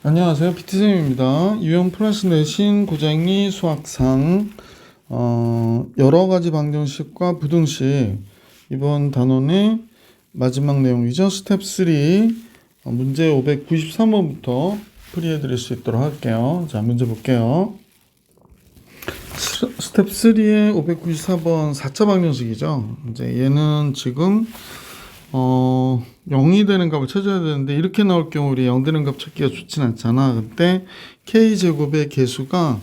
안녕하세요. PT쌤입니다. 유형 플러스 내신 고정리 수학상 여러 가지 방정식과 부등식 이번 단원의 마지막 내용이죠. 스텝 3 문제 593번부터 풀이해 드릴 수 있도록 할게요. 자, 문제 볼게요. 스텝 3의 594번 4차 방정식이죠. 이제 얘는 지금 0이 되는 값을 찾아야 되는데 이렇게 나올 경우 우리 0 되는 값 찾기가 좋진 않잖아. 그때 k제곱의 개수가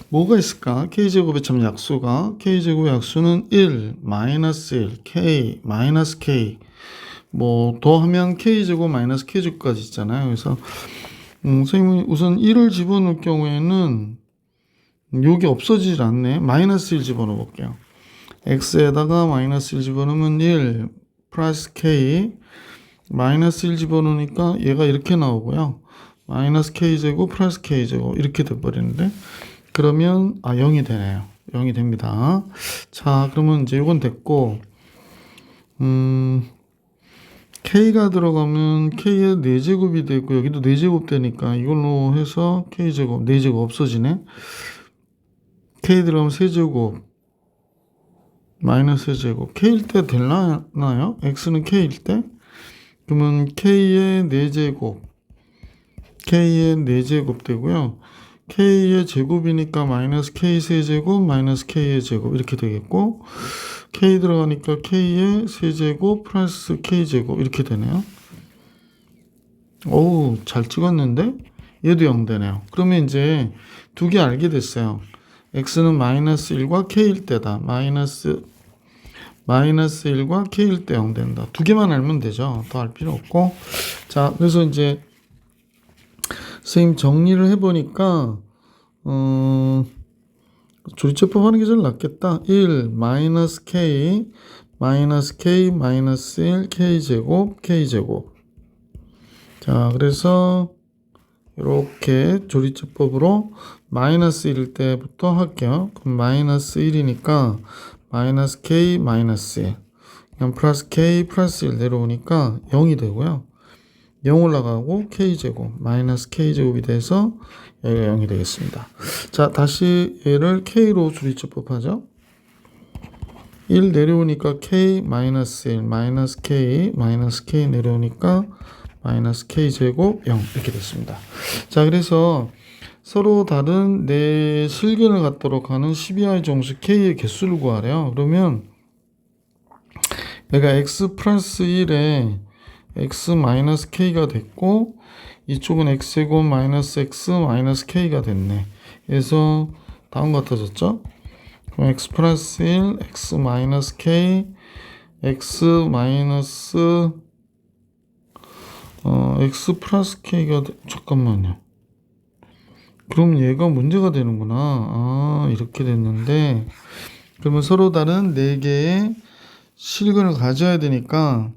뭐가 있을까? k제곱의 참 약수가 k제곱의 약수는 1, 마이너스 1, k, 마이너스 k 뭐 더하면 k제곱 마이너스 k제곱까지 있잖아요. 그래서 선생님이 우선 1을 집어넣을 경우에는 요게 없어지질 않네. 마이너스 1 집어넣어 볼게요. x에다가 마이너스 1 집어넣으면 1 플러스 k 마이너스 1 집어넣으니까 얘가 이렇게 나오고요. 마이너스 k제곱 플러스 k제곱 이렇게 돼버리는데 그러면 0이 되네요. 0이 됩니다. 자, 그러면 이제 이건 됐고 k가 들어가면 k의 4제곱이 되고 여기도 4제곱 되니까 이걸로 해서 k제곱 4제곱 없어지네. k 들어가면 세제곱 마이너스 제곱 k일 때 되나요? x는 k일 때? 그러면 k의 4제곱 k의 4제곱 되고요. k의 제곱이니까 마이너스 k 세제곱 마이너스 k의 제곱 이렇게 되겠고 k 들어가니까 k의 세제곱 플러스 k제곱 이렇게 되네요. 오우, 잘 찍었는데? 얘도 0 되네요. 그러면 이제 두 개 알게 됐어요. x는 마이너스 1과 k일 때다. 마이너스 1과 k일 때 0 된다. 두 개만 알면 되죠. 더 알 필요 없고. 자, 그래서 이제 선생님 정리를 해보니까 조리제법 하는 게 제일 낫겠다. 1 마이너스 k 마이너스 k 마이너스 1 k제곱 k제곱. 자, 그래서 이렇게 조리제법으로 마이너스 1일 때부터 할게요. 그럼 마이너스 1이니까 마이너스 k 마이너스 1 그냥 플러스 k 플러스 1 내려오니까 0이 되고요. 0 올라가고 k제곱 마이너스 k제곱이 돼서 여기가 0이 되겠습니다. 자, 다시 얘를 k로 조리제법 하죠. 1 내려오니까 k 마이너스 1 마이너스 k 내려오니까 마이너스 k제곱 0 이렇게 됐습니다. 자, 그래서 서로 다른 네 실근을 갖도록 하는 12i 정수 k의 개수를 구하래요. 그러면 얘가 x 플러스 1에 x 마이너스 k가 됐고 이쪽은 x제곱 마이너스 x 마이너스 k가 됐네. 그래서 다음 같아졌죠? 그럼 x 플러스 1 x 마이너스 k x 마이너스 x 플러스 k가 잠깐만요. 그럼 얘가 문제가 되는구나. 이렇게 됐는데 그러면 서로 다른 4개의 실근을 가져야 되니까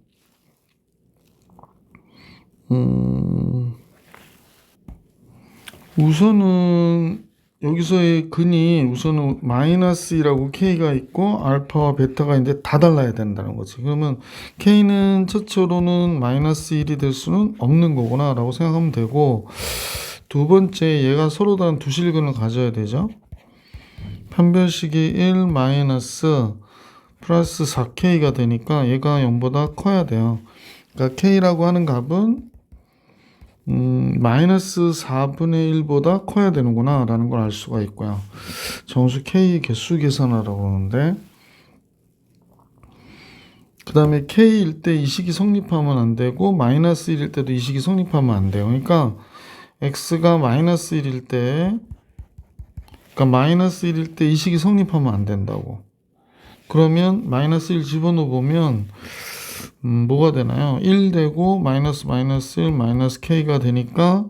우선은 여기서의 근이 우선은 마이너스 1하고 k가 있고 알파와 베타가 있는데 다 달라야 된다는 거지. 그러면 k는 첫째로는 마이너스 1이 될 수는 없는 거구나 라고 생각하면 되고 두 번째 얘가 서로 다른 두 실근을 가져야 되죠. 편별식이 1 마이너스 플러스 4k가 되니까 얘가 0보다 커야 돼요. 그러니까 k라고 하는 값은 마이너스 4분의 1보다 커야 되는구나 라는 걸 알 수가 있고요. 정수 k의 개수 계산하라고 하는데 그 다음에 k일 때 이 식이 성립하면 안 되고 마이너스 1일 때도 이 식이 성립하면 안 돼요. 그러니까 x가 마이너스 1일 때 그러니까 마이너스 1일 때 이 식이 성립하면 안 된다고. 그러면 마이너스 1 집어넣어 보면 뭐가 되나요? 1 되고 마이너스 1 마이너스 k가 되니까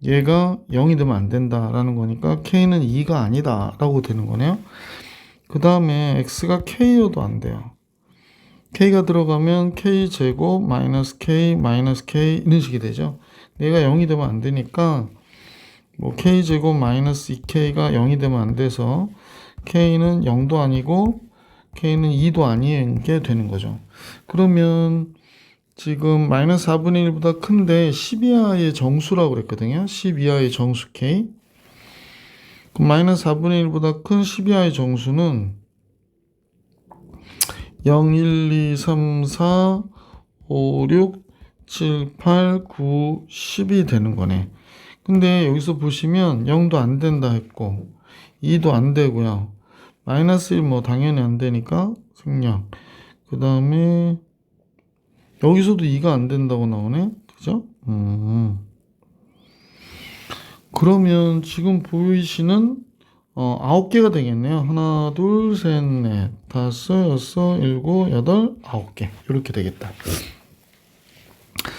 얘가 0이 되면 안 된다라는 거니까 k는 2가 아니다 라고 되는 거네요. 그 다음에 x가 k여도 안 돼요. k가 들어가면 k제곱 마이너스 k 이런 식이 되죠. 얘가 0이 되면 안 되니까 뭐 k제곱 마이너스 2k가 0이 되면 안 돼서 k는 0도 아니고 k는 2도 아니게 되는 거죠. 그러면 지금 마이너스 4분의 1보다 큰데 10 이하의 정수라고 그랬거든요. 10 이하의 정수 K. 그럼 마이너스 4분의 1보다 큰 10 이하의 정수는 0, 1, 2, 3, 4, 5, 6, 7, 8, 9, 10이 되는 거네. 근데 여기서 보시면 0도 안 된다 했고 2도 안 되고요. 마이너스 1 뭐 당연히 안 되니까 생략. 그 다음에 여기서도 2가 안 된다고 나오네. 그죠? 그러면 지금 보이시는 9개가 되겠네요. 하나, 둘, 셋, 넷, 다섯, 여섯, 일곱, 여덟, 9개. 이렇게 되겠다.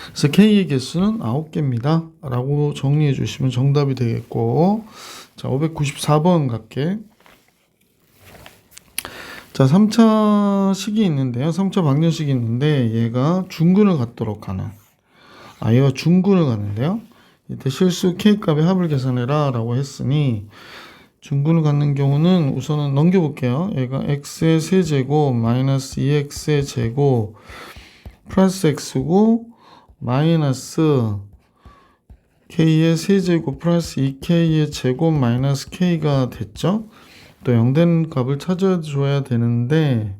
그래서 K의 개수는 9개입니다. 라고 정리해 주시면 정답이 되겠고, 자, 594번 갈게. 자, 3차 식이 있는데요. 3차 방정식이 있는데, 얘가 중근을 갖도록 하는. 얘가 중근을 갖는데요. 이때 실수 K값의 합을 계산해라 라고 했으니, 중근을 갖는 경우는 우선은 넘겨볼게요. 얘가 x의 세제곱 마이너스 2x의 제곱 플러스 x고 마이너스 k의 세제곱 플러스 2k의 제곱 마이너스 k가 됐죠. 또 0된 값을 찾아줘야 되는데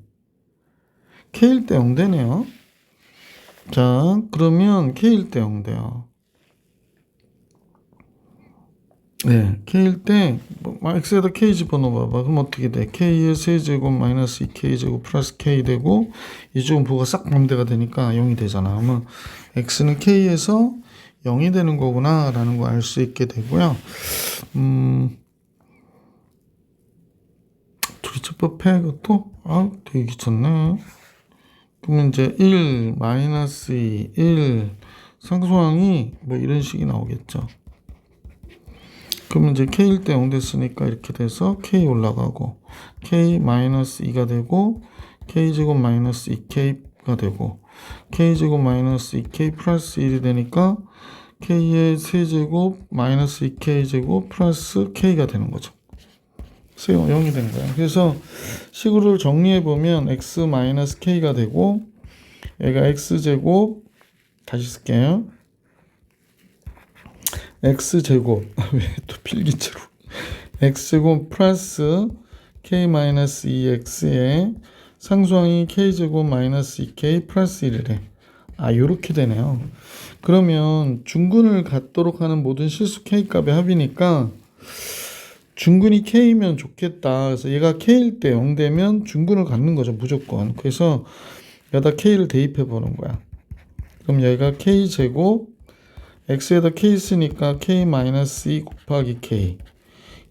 k일 때 0되네요. 자, 그러면 k일 때 0돼요. 네, k일 때 x에다 k 집어넣어봐봐. 그럼 어떻게 돼? k의 세제곱 마이너스 2k제곱 플러스 k 되고 이쪽은 부호가 싹 반대가 되니까 0이 되잖아. 그러면 x는 k에서 0이 되는 거구나 라는 거 알 수 있게 되고요. 도리처법해 이것도? 되게 귀찮네. 그러면 이제 1, 마이너스 2, 1 상수항이 뭐 이런 식이 나오겠죠. 그러면 이제 k일 때 0 됐으니까 이렇게 돼서 k 올라가고 k 마이너스 2가 되고 k제곱 마이너스 2k가 되고 k제곱 마이너스 2k 플러스 1이 되니까 k의 세제곱 마이너스 2k제곱 플러스 k가 되는 거죠. 그래서 0이 되는 거예요. 그래서 식으로 정리해보면 x 마이너스 k가 되고 얘가 x제곱 다시 쓸게요. x제곱 왜 또 필기체로 x제곱 플러스 k-2x에 상수항이 k제곱 마이너스 2k 플러스 1이래. 요렇게 되네요. 그러면 중근을 갖도록 하는 모든 실수 k값의 합이니까 중근이 k면 좋겠다. 그래서 얘가 k일 때 0 되면 중근을 갖는 거죠. 무조건. 그래서 여기다 k를 대입해 보는 거야. 그럼 얘가 k제곱 x에다 k 쓰니까 k-2 곱하기 k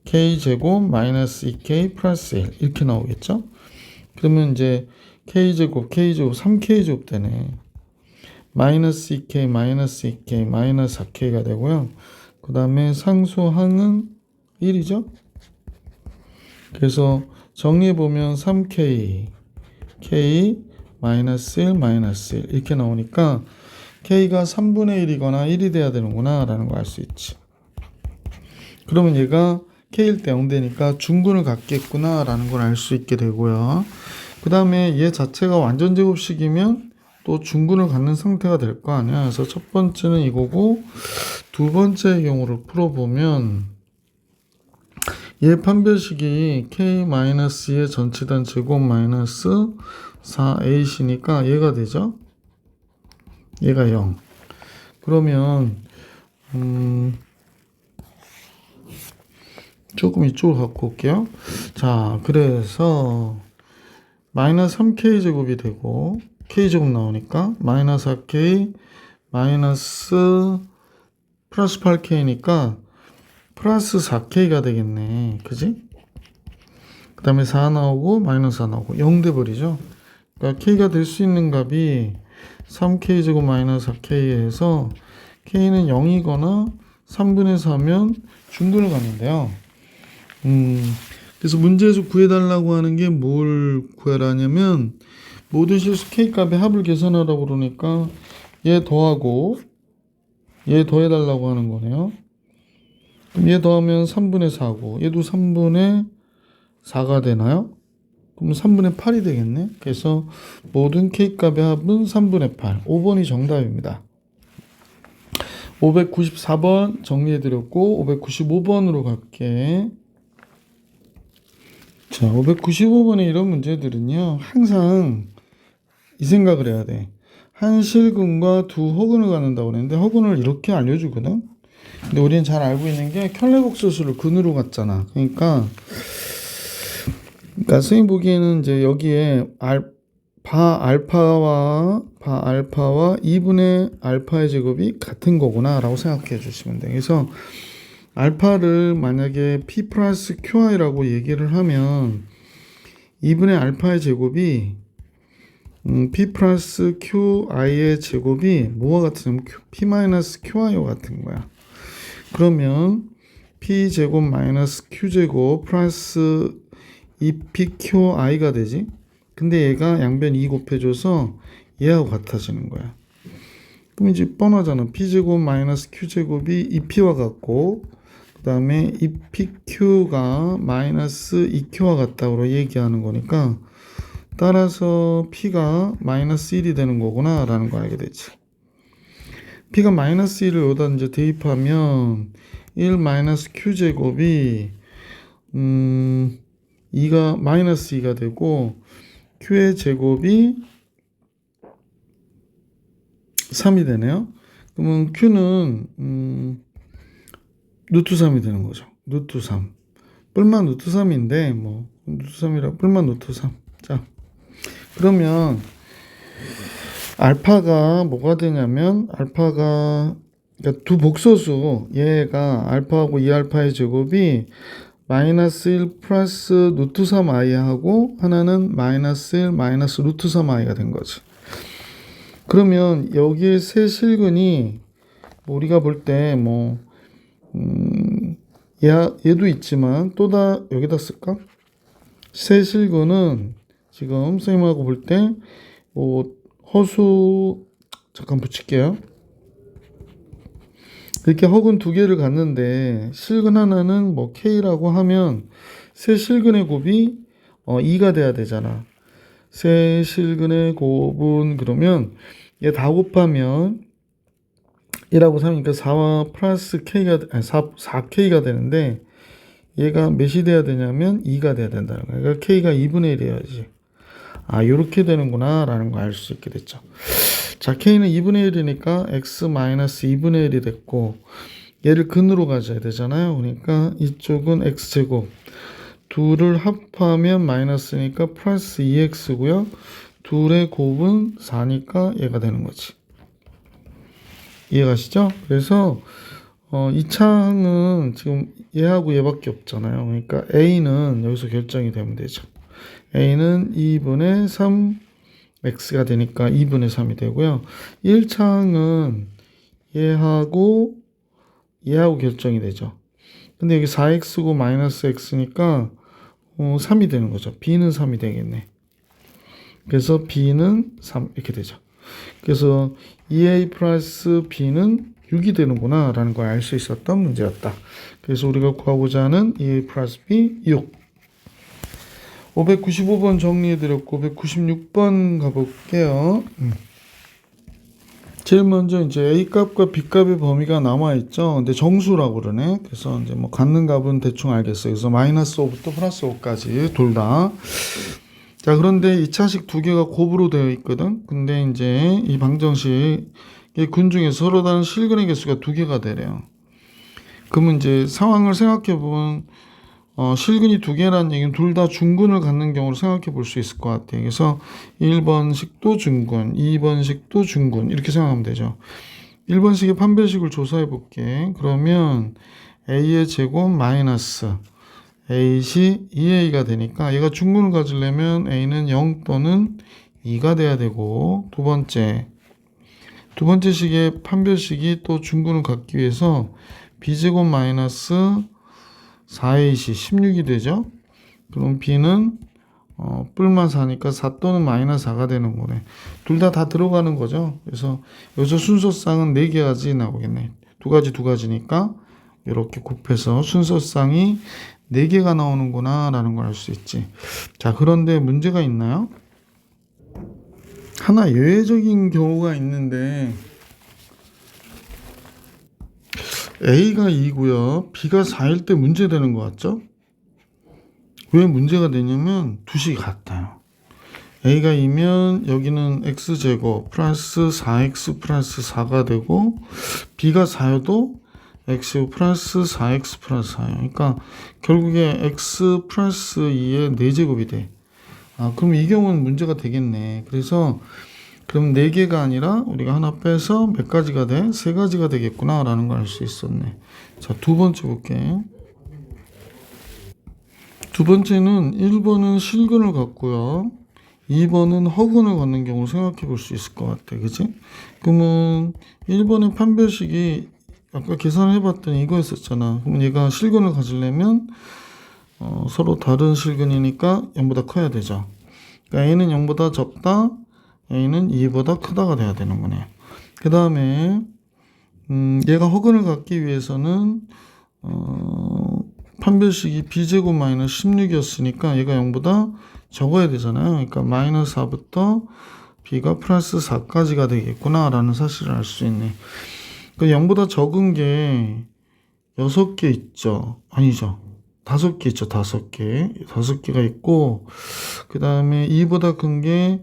k제곱 마이너스 2k 플러스 1 이렇게 나오겠죠. 그러면 이제 k제곱 3k제곱 되네. 마이너스 2k 마이너스 2k 마이너스 4k가 되고요. 그 다음에 상수항은 1이죠. 그래서 정리해보면 3k k 마이너스 1 마이너스 1 이렇게 나오니까 k가 3분의 1이거나 1이 돼야 되는구나 라는 거 알 수 있지. 그러면 얘가 k일 때 0 되니까 중근을 갖겠구나 라는 걸 알 수 있게 되고요. 그 다음에 얘 자체가 완전 제곱식이면 또 중근을 갖는 상태가 될 거 아니야. 그래서 첫 번째는 이거고 두 번째 경우를 풀어보면 얘 판별식이 k-2의 전치단 제곱 마이너스 4a이니까 얘가 되죠. 얘가 0. 그러면 조금 이쪽으로 갖고 올게요. 자, 그래서 마이너스 3k 제곱이 되고 k 제곱 나오니까 마이너스 4k 마이너스 플러스 8k니까 플러스 4k가 되겠네. 그지? 그 다음에 4 나오고 마이너스 4 나오고 0 돼버리죠. 그러니까 k가 될 수 있는 값이 3k 제곱 마이너스 4k에서 k는 0이거나 3분의 4면 중근을 갖는데요. 그래서 문제에서 구해달라고 하는 게 뭘 구해라냐면 모든 실수 k값의 합을 계산하라고 그러니까 얘 더하고 얘 더해달라고 하는 거네요. 그럼 얘 더하면 3분의 4고 얘도 3분의 4가 되나요? 그럼 3분의 8이 되겠네. 그래서 모든 K값의 합은 3분의 8. 5번이 정답입니다. 594번 정리해드렸고 595번으로 갈게. 자, 595번의 이런 문제들은요. 항상 이 생각을 해야 돼. 한 실근과 두 허근을 갖는다고 그랬는데 허근을 이렇게 알려주거든. 근데 우리는 잘 알고 있는 게 켤레복소수를 근으로 갖잖아. 그러니까 선생님 보기에는 이제 여기에 바 알파와 2분의 알파의 제곱이 같은 거구나 라고 생각해 주시면 돼. 그래서 알파를 만약에 p 플러스 qi라고 얘기를 하면 2분의 알파의 제곱이 p 플러스 qi의 제곱이 뭐와 같으냐면 p 마이너스 qi와 같은 거야. 그러면 p 제곱 마이너스 q 제곱 플러스 2pqi가 되지. 근데 얘가 양변 2 곱해줘서 얘하고 같아지는 거야. 그럼 이제 뻔하잖아. p제곱 마이너스 q제곱이 2p와 같고 그 다음에 2pq가 마이너스 2q와 같다고 얘기하는 거니까 따라서 p가 마이너스 1이 되는 거구나 라는 거 알게 되지. p가 마이너스 1을 여기다 이제 대입하면 1 마이너스 q제곱이 2가 마이너스 2가 되고 q의 제곱이 3이 되네요. 그러면 q는 루트 3이 되는 거죠. 루트 3. 뿔만 루트 3인데 뭐 루트 3이라 뿔만 루트 3. 자, 그러면 알파가 뭐가 되냐면 알파가 그러니까 두 복소수 얘가 알파하고 2알파의 제곱이 마이너스 1 플러스 루트 3i하고 하나는 마이너스 1 마이너스 루트 3i가 된 거지. 그러면 여기에 세 실근이 우리가 볼 때 뭐 얘도 있지만 또다 여기다 쓸까? 세 실근은 지금 선생님하고 볼 때 뭐 허수 잠깐 붙일게요. 이렇게 허근 두 개를 갖는데 실근 하나는 뭐 K라고 하면 세 실근의 곱이 2가 돼야 되잖아. 세 실근의 곱은 그러면 얘 다 곱하면 1하고 3이니까 4와 플러스 K가 4K가 되는데 얘가 몇이 돼야 되냐면 2가 돼야 된다는 거야. 그러니까 K가 2분의 1이어야지. 아, 요렇게 되는구나 라는 거 알 수 있게 됐죠. 자, K는 2분의 1이니까 X 마이너스 2분의 1이 됐고 얘를 근으로 가져야 되잖아요. 그러니까 이쪽은 X제곱 둘을 합하면 마이너스니까 플러스 2X고요. 둘의 곱은 4니까 얘가 되는 거지. 이해가시죠? 그래서 이 창은 지금 얘하고 얘밖에 없잖아요. 그러니까 A는 여기서 결정이 되면 되죠. A는 2분의 3x가 되니까 2분의 3이 되고요. 1창은 얘하고 결정이 되죠. 근데 여기 4x고 마이너스 x니까 3이 되는 거죠. b는 3이 되겠네. 그래서 b는 3 이렇게 되죠. 그래서 2a 플러스 b는 6이 되는구나 라는 걸 알 수 있었던 문제였다. 그래서 우리가 구하고자 하는 2a 플러스 b 6. 595번 정리해드렸고 596번 가볼게요. 제일 먼저 이제 A값과 B값의 범위가 남아있죠. 근데 정수라고 그러네. 그래서 이제 뭐 갖는 값은 대충 알겠어요. 그래서 마이너스 5부터 플러스 5까지 둘 다. 자, 그런데 2차식 두 개가 곱으로 되어 있거든. 근데 이제 이 방정식 근 중에 서로 다른 실근의 개수가 두 개가 되래요. 그러면 이제 상황을 생각해 보면 실근이 두 개라는 얘기는 둘 다 중근을 갖는 경우로 생각해 볼 수 있을 것 같아요. 그래서 1번식도 중근, 2번식도 중근 이렇게 생각하면 되죠. 1번식의 판별식을 조사해 볼게. 그러면 a의 제곱 마이너스 a시 2a가 되니까 얘가 중근을 가지려면 a는 0 또는 2가 돼야 되고 두 번째 식의 판별식이 또 중근을 갖기 위해서 b제곱 마이너스 4ac 16이 되죠. 그럼 b는 뿔만 4니까 4 또는 마이너스 4가 되는 거네. 둘 다 들어가는 거죠. 그래서 여기서 순서상은 4개까지 나오겠네. 두 가지니까 이렇게 곱해서 순서쌍이 4개가 나오는구나 라는 걸 알 수 있지. 자, 그런데 문제가 있나요? 하나 예외적인 경우가 있는데 A가 2고요. B가 4일 때 문제되는 것 같죠? 왜 문제가 되냐면 두식이 같아요. A가 2면 여기는 X제곱 플러스 4X 플러스 4가 되고 B가 4여도 X 플러스 4X 플러스 4예요. 그러니까 결국에 X 플러스 2의 4제곱이 돼. 그럼 이 경우는 문제가 되겠네. 그래서 그럼 4개가 아니라 우리가 하나 빼서 몇 가지가 돼? 3가지가 되겠구나 라는 걸 알 수 있었네. 자, 두 번째 볼게. 두 번째는 1번은 실근을 갖고요. 2번은 허근을 갖는 경우를 생각해 볼 수 있을 것 같아. 그치? 그러면 1번의 판별식이 아까 계산을 해봤더니 이거였었잖아. 그럼 얘가 실근을 가지려면 서로 다른 실근이니까 0보다 커야 되죠. 그러니까 A는 0보다 적다, A는 2보다 크다가 돼야 되는 거네. 그 다음에 얘가 허근을 갖기 위해서는 판별식이 b제곱 마이너스 16이었으니까 얘가 0보다 적어야 되잖아요. 그러니까 마이너스 4부터 b가 플러스 4까지가 되겠구나 라는 사실을 알 수 있네. 그 0보다 적은 게 6개 있죠. 아니죠. 5개 있죠. 5개. 5개가 있고 그 다음에 2보다 큰 게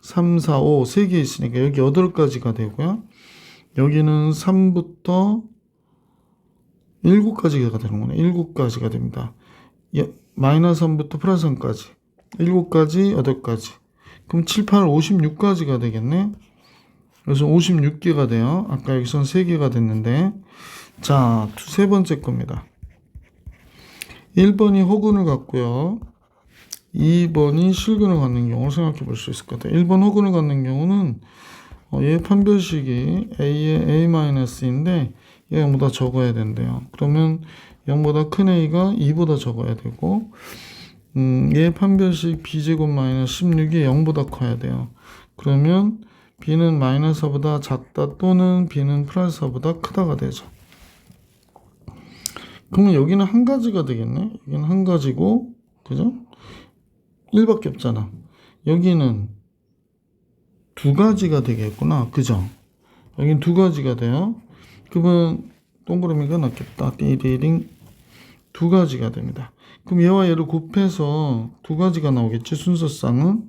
3, 4, 5 3개 있으니까 여기 8가지가 되고요. 여기는 3부터 7가지가 되는 거네. 7가지가 됩니다. 마이너스 3부터 플러스 3까지. 7가지, 8가지. 그럼 7, 8, 56가지가 되겠네. 그래서 56개가 돼요. 아까 여기선 3개가 됐는데. 자, 세 번째 겁니다. 1번이 허근을 갖고요. 2번이 실근을 갖는 경우를 생각해 볼 수 있을 것 같아요. 1번 허근을 갖는 경우는 얘 판별식이 A의 A-인데 얘가 0보다 적어야 된대요. 그러면 0보다 큰 A가 2보다 적어야 되고 얘 판별식 B제곱 마이너스 16이 0보다 커야 돼요. 그러면 B는 마이너스 4보다 작다 또는 B는 플러스 4보다 크다가 되죠. 그러면 여기는 한 가지가 되겠네. 여기는 한 가지고 그죠? 1밖에 없잖아. 여기는 2가지가 되겠구나. 그죠? 여기는 2가지가 돼요. 그러면 동그라미가 낫겠다. 띠리링 2가지가 됩니다. 그럼 얘와 얘를 곱해서 2가지가 나오겠지. 순서쌍은.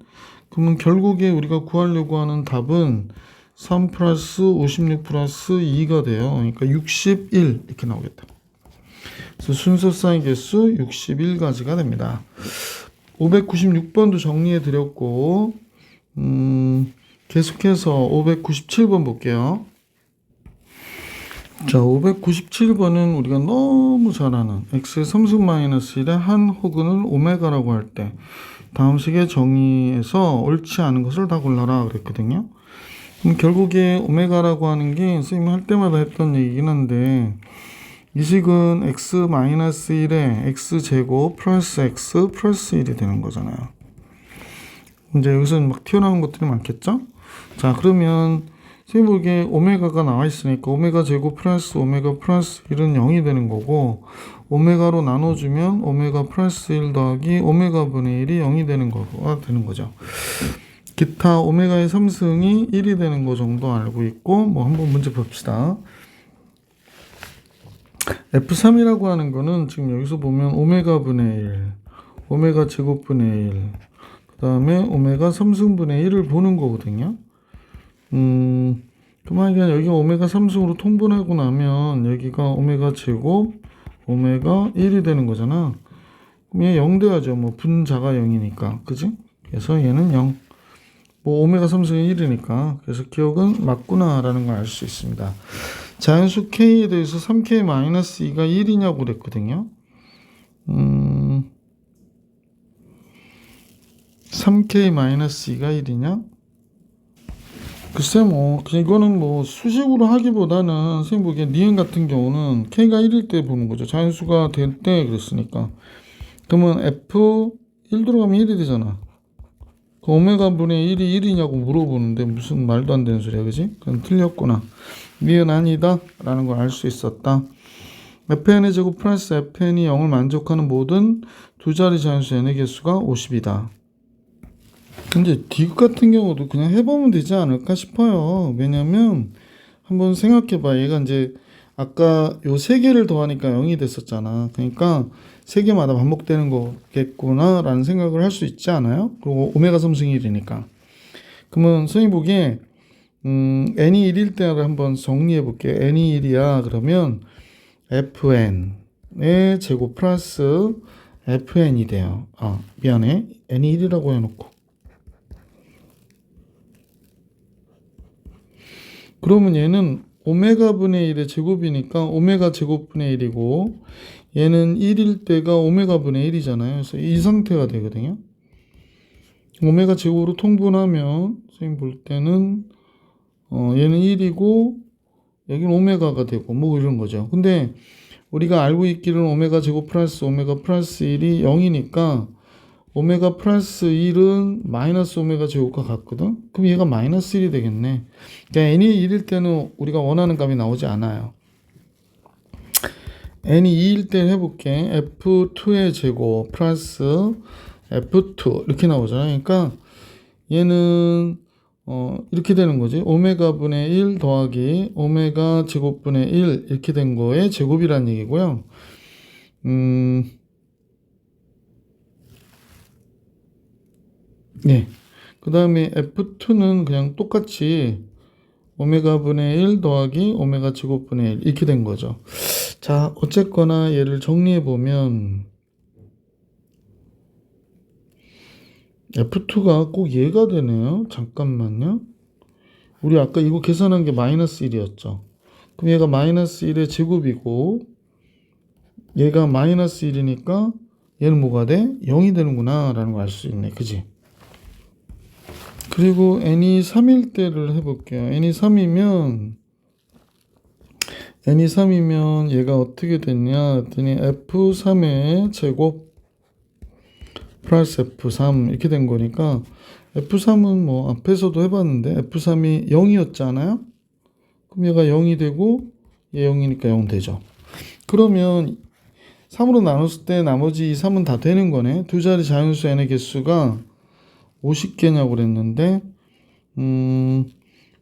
그러면 결국에 우리가 구하려고 하는 답은 3 플러스 56 플러스 2가 돼요. 그러니까 61 이렇게 나오겠다. 그래서 순서쌍의 개수 61가지가 됩니다. 596번도 정리해 드렸고 계속해서 597번 볼게요. 자, 597번은 우리가 너무 잘 아는 x의 3승 마이너스 1의 한 호근을 오메가라고 할 때 다음 식의 정의에서 옳지 않은 것을 다 골라라 그랬거든요. 그럼 결국에 오메가라고 하는 게 선생님이 할 때마다 했던 얘기긴 한데 이 식은 x 마이너스 1에 x제곱 플러스 x 플러스 1이 되는 거잖아요. 이제 여기서 막 튀어나오는 것들이 많겠죠? 자, 그러면 선생님 보기에 오메가가 나와 있으니까 오메가 제곱 플러스 오메가 플러스 1은 0이 되는 거고 오메가로 나눠주면 오메가 플러스 1 더하기 오메가 분의 1이 0이 되는 거가 되는 거죠. 기타 오메가의 3승이 1이 되는 거 정도 알고 있고 뭐 한번 문제 봅시다. F3이라고 하는 거는 지금 여기서 보면 오메가 분의 1, 오메가 제곱 분의 1, 그 다음에 오메가 3승분의 1을 보는 거거든요. 그만하면 여기가 오메가 3승으로 통분하고 나면 여기가 오메가 제곱, 오메가 1이 되는 거잖아. 그럼 얘 0 돼야죠. 뭐 분자가 0이니까. 그지? 그래서 얘는 0. 뭐 오메가 3승이 1이니까. 그래서 기억은 맞구나 라는 걸 알 수 있습니다. 자연수 K에 대해서 3K-2가 1이냐고 그랬거든요. 3K-2가 1이냐? 글쎄 뭐 이거는 뭐 수식으로 하기보다는 선생님 보기에 니은 같은 경우는 K가 1일 때 보는 거죠. 자연수가 될 때 그랬으니까. 그러면 F 1 들어가면 1이 되잖아. 그 오메가 분의 1이 1이냐고 물어보는데 무슨 말도 안 되는 소리야. 그지? 그건 틀렸구나. 니은 아니다 라는 걸 알 수 있었다. fn의 제곱 플러스 fn이 0을 만족하는 모든 두 자리 자연수 n의 개수가 50이다. 근데 디귿 같은 경우도 그냥 해보면 되지 않을까 싶어요. 왜냐면 한번 생각해봐. 얘가 이제 아까 요 세 개를 더하니까 0이 됐었잖아. 그러니까 세 개마다 반복되는 거겠구나 라는 생각을 할 수 있지 않아요? 그리고 오메가 삼승이 1이니까. 그러면 선생님 보기에 n이 1일 때를 한번 정리해 볼게. n이 1이야. 그러면 fn의 제곱 플러스 fn이 돼요. 미안해. n이 1이라고 해놓고. 그러면 얘는 오메가 분의 1의 제곱이니까 오메가 제곱분의 1이고 얘는 1일 때가 오메가 분의 1이잖아요. 그래서 이 상태가 되거든요. 오메가 제곱으로 통분하면 선생님 볼 때는 얘는 1이고 여기는 오메가가 되고 뭐 이런 거죠. 근데 우리가 알고 있기로는 오메가 제곱 플러스 오메가 플러스 1이 0이니까 오메가 플러스 1은 마이너스 오메가 제곱과 같거든. 그럼 얘가 마이너스 1이 되겠네. 그러니까 n이 1일 때는 우리가 원하는 값이 나오지 않아요. n이 2일 때 해볼게. f2의 제곱 플러스 f2 이렇게 나오잖아요. 그러니까 얘는 이렇게 되는 거지. 오메가 분의 1 더하기 오메가 제곱분의 1 이렇게 된 거의 제곱이란 얘기고요. 네. 그 다음에 F2는 그냥 똑같이 오메가 분의 1 더하기 오메가 제곱분의 1 이렇게 된 거죠. 자, 어쨌거나 얘를 정리해 보면 F2가 꼭 얘가 되네요. 잠깐만요. 우리 아까 이거 계산한 게 마이너스 1이었죠. 그럼 얘가 마이너스 1의 제곱이고 얘가 마이너스 1이니까 얘는 뭐가 돼? 0이 되는구나 라는 걸 알 수 있네. 그지? 그리고 n이 3일 때를 해볼게요. n이 3이면 얘가 어떻게 됐냐 했더니 f3의 제곱 플러스 f3 이렇게 된 거니까 f3은 뭐 앞에서도 해봤는데 f3이 0이었잖아요. 그럼 얘가 0이 되고 얘 0이니까 0 되죠. 그러면 3으로 나눴을 때 나머지 이 3은 다 되는 거네. 두 자리 자연수 n의 개수가 50개냐고 그랬는데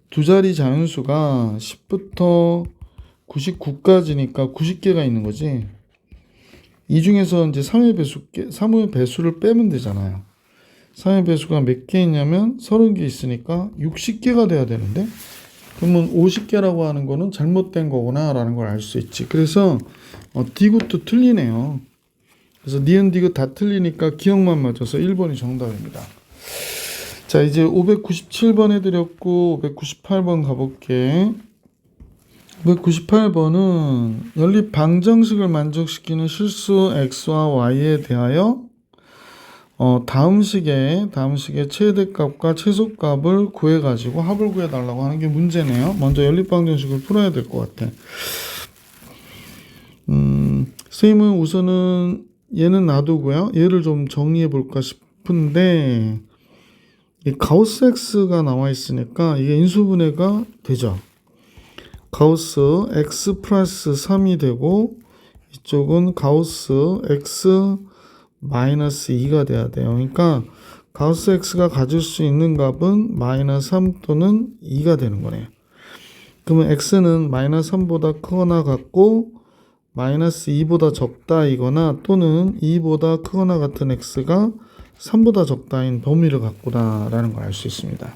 두 자리 자연수가 10부터 99까지니까 90개가 있는 거지. 이 중에서 이제 3의 배수를 빼면 되잖아요. 3의 배수가 몇 개 있냐면 30개 있으니까 60개가 돼야 되는데 그러면 50개라고 하는 거는 잘못된 거구나 라는 걸 알 수 있지. 그래서 디귿도 틀리네요. 그래서 니은 디귿 다 틀리니까 기억만 맞아서 1번이 정답입니다. 자, 이제 597번 해드렸고 598번 가볼게. 598번은 연립 방정식을 만족시키는 실수 x와 y에 대하여 다음 식의 최대값과 최소값을 구해가지고 합을 구해달라고 하는 게 문제네요. 먼저 연립 방정식을 풀어야 될 것 같아. 선생님은 우선은 얘는 놔두고요. 얘를 좀 정리해 볼까 싶은데 이 가우스 x가 나와 있으니까 이게 인수분해가 되죠. 가우스 x 플러스 3이 되고 이쪽은 가우스 x 마이너스 2가 돼야 돼요. 그러니까 가우스 x가 가질 수 있는 값은 마이너스 3 또는 2가 되는 거네요. 그러면 x는 마이너스 3보다 크거나 같고 마이너스 2보다 적다이거나 또는 2보다 크거나 같은 x가 3보다 적다인 범위를 갖고다라는 걸 알 수 있습니다.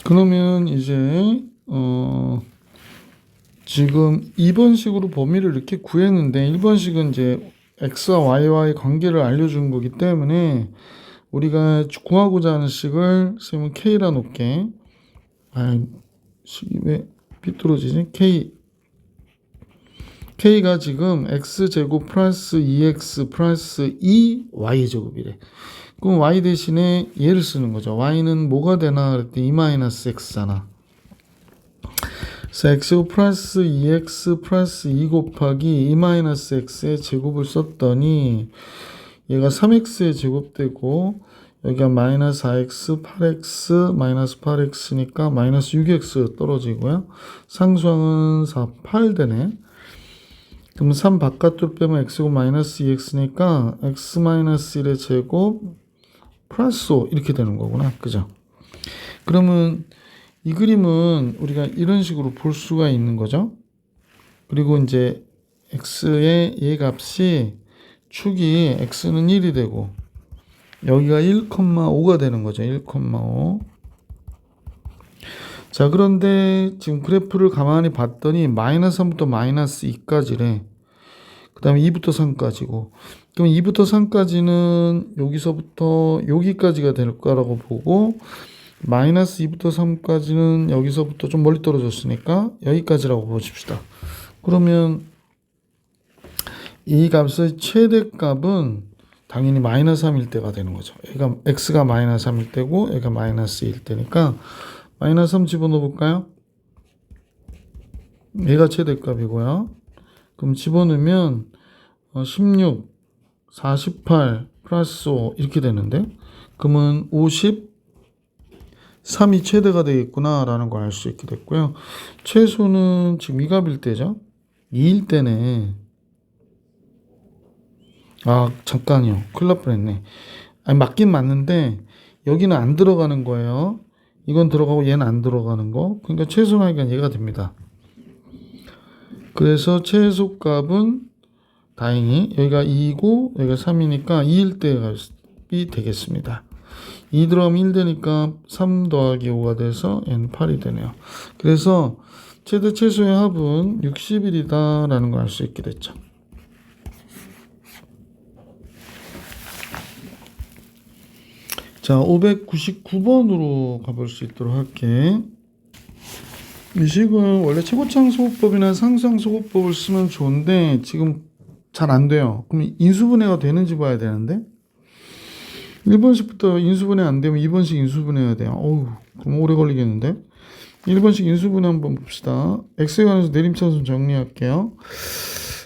그러면 이제 지금 2번식으로 범위를 이렇게 구했는데 1번식은 이제 x와 y와의 관계를 알려준 거기 때문에 우리가 구하고자 하는 식을 선생님은 k라 놓게. 식이 왜 삐뚤어지지? k가 지금 x제곱 플러스 2x 플러스 2y제곱이래. 그럼 y 대신에 얘를 쓰는 거죠. y는 뭐가 되나 그랬더니 2-x잖아. 그래서 x 플러스 2x 플러스 2 곱하기 2-x의 제곱을 썼더니 얘가 3x의 제곱되고 여기가 마이너스 4x, 8x, 마이너스 8x니까 마이너스 6x 떨어지고요. 상수항은 4, 8 되네. 그럼 3 바깥으로 빼면 x고 마이너스 2x니까 x 마이너스 1의 제곱 플러스 5 이렇게 되는 거구나. 그죠? 그러면 이 그림은 우리가 이런 식으로 볼 수가 있는 거죠. 그리고 이제 x의 얘 값이 축이 x는 1이 되고 여기가 1,5가 되는 거죠. 1,5. 자, 그런데 지금 그래프를 가만히 봤더니 마이너스 3부터 마이너스 2까지래. 그 다음에 2부터 3까지고. 그럼 2부터 3까지는 여기서부터 여기까지가 될 거라고 보고, 마이너스 2부터 3까지는 여기서부터 좀 멀리 떨어졌으니까 여기까지라고 보십시다. 그러면 이 값의 최대값은 당연히 마이너스 3일 때가 되는 거죠. 얘가 x가 마이너스 3일 때고 얘가 마이너스 1일 때니까 마이너스 3 집어넣어 볼까요? 얘가 최대값이고요. 그럼 집어넣으면 16, 48 플러스 5 이렇게 되는데, 그러면 53이 최대가 되겠구나 라는 걸 알 수 있게 됐고요. 최소는 지금 이 값일 때죠. 2일 때네. 아, 잠깐요. 큰일 날 뻔했네. 아니, 맞긴 맞는데 여기는 안 들어가는 거예요. 이건 들어가고 얘는 안 들어가는 거. 그러니까 최소하니까 얘가 됩니다. 그래서 최소값은 다행히 여기가 2이고 여기가 3이니까 2일 때 값이 되겠습니다. 2 들어가면 1 되니까 3 더하기 5가 돼서 얘는 8이 되네요. 그래서 최대 최소의 합은 60일이다 라는 걸 알 수 있게 됐죠. 자, 599번으로 가볼 수 있도록 할게. 이 식은 원래 최고차항소곱법이나 상수항소곱법을 쓰면 좋은데 지금 잘 안 돼요. 그럼 인수분해가 되는지 봐야 되는데 1번식부터 인수분해 안 되면 2번식 인수분해해야 돼요. 어우, 그럼 오래 걸리겠는데. 1번식 인수분해 한번 봅시다. x에 관해서 내림차순 정리할게요.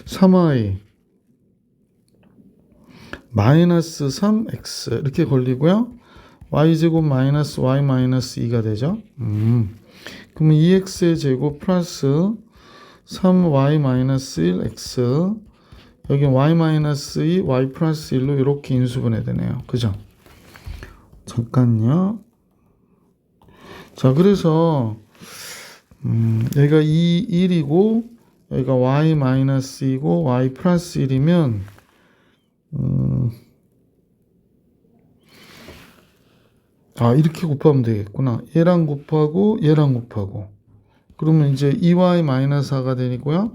3y 마이너스 3x 이렇게 걸리고요. y제곱 마이너스 y 마이너스 2가 되죠. 그러면 2x의 제곱 플러스 3y 마이너스 1x, 여기 y 마이너스 2, y 플러스 1로 이렇게 인수분해 되네요. 그죠? 잠깐요. 자, 그래서 여기가 2, 1이고 여기가 y 마이너스 2고 y 플러스 1이면 이렇게 곱하면 되겠구나. 얘랑 곱하고 얘랑 곱하고. 그러면 이제 2y 마이너스 4가 되고요.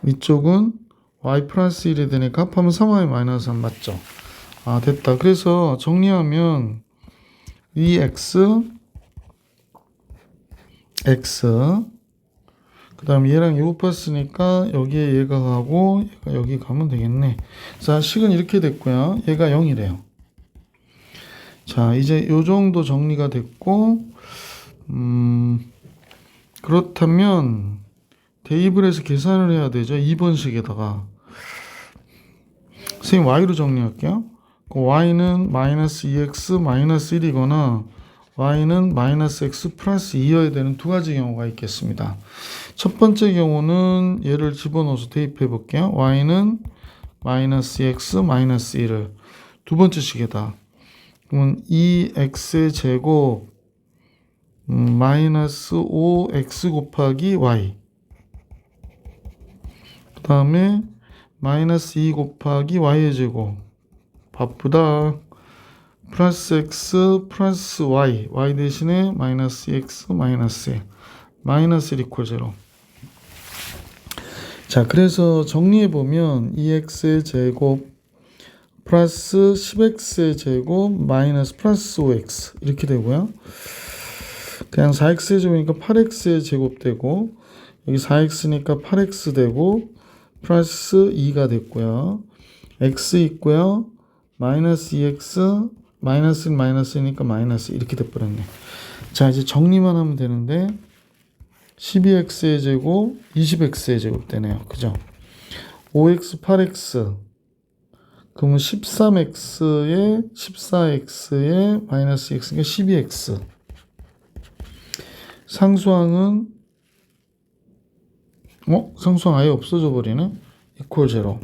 이쪽은 y 플러스 1이 되니까 합하면 3y 마이너스 3 맞죠? 됐다. 그래서 정리하면 이 x 그 다음에 얘랑 이거 곱했으니까 여기에 얘가 가고 얘가 여기 가면 되겠네. 자, 식은 이렇게 됐고요. 얘가 0이래요. 자, 이제 요 정도 정리가 됐고, 그렇다면 대입을 해서 계산을 해야 되죠. 2번식에다가. 선생님 y로 정리할게요. y는 마이너스 2x 마이너스 1이거나 y는 마이너스 x 플러스 2여야 되는 두 가지 경우가 있겠습니다. 첫 번째 경우는 얘를 집어넣어서 대입해 볼게요. y는 마이너스 x 마이너스 1을 두 번째 식에다. 그러면 2x의 제곱 마이너스 5x 곱하기 y, 그 다음에 마이너스 2 곱하기 y의 제곱, 바쁘다, 플러스 x 플러스 y, y 대신에 마이너스 x 마이너스 1, 마이너스 1 이퀄 0. 자, 그래서 정리해보면 2x의 제곱 플러스 10x의 제곱 마이너스 플러스 5x 이렇게 되고요. 그냥 4x의 제곱이니까 8x의 제곱 되고, 여기 4x니까 8x 되고 플러스 2가 됐고요. x 있고요. 마이너스 2x 마이너스 1 마이너스니까 마이너스 이렇게 돼버렸네. 자, 이제 정리만 하면 되는데 12x의 제곱 20x의 제곱 되네요. 그죠? 5x 8x 그러면 13x에 14x에 마이너스 x니까 12x. 상수항은 상수항 아예 없어져 버리네. 이퀄 제로.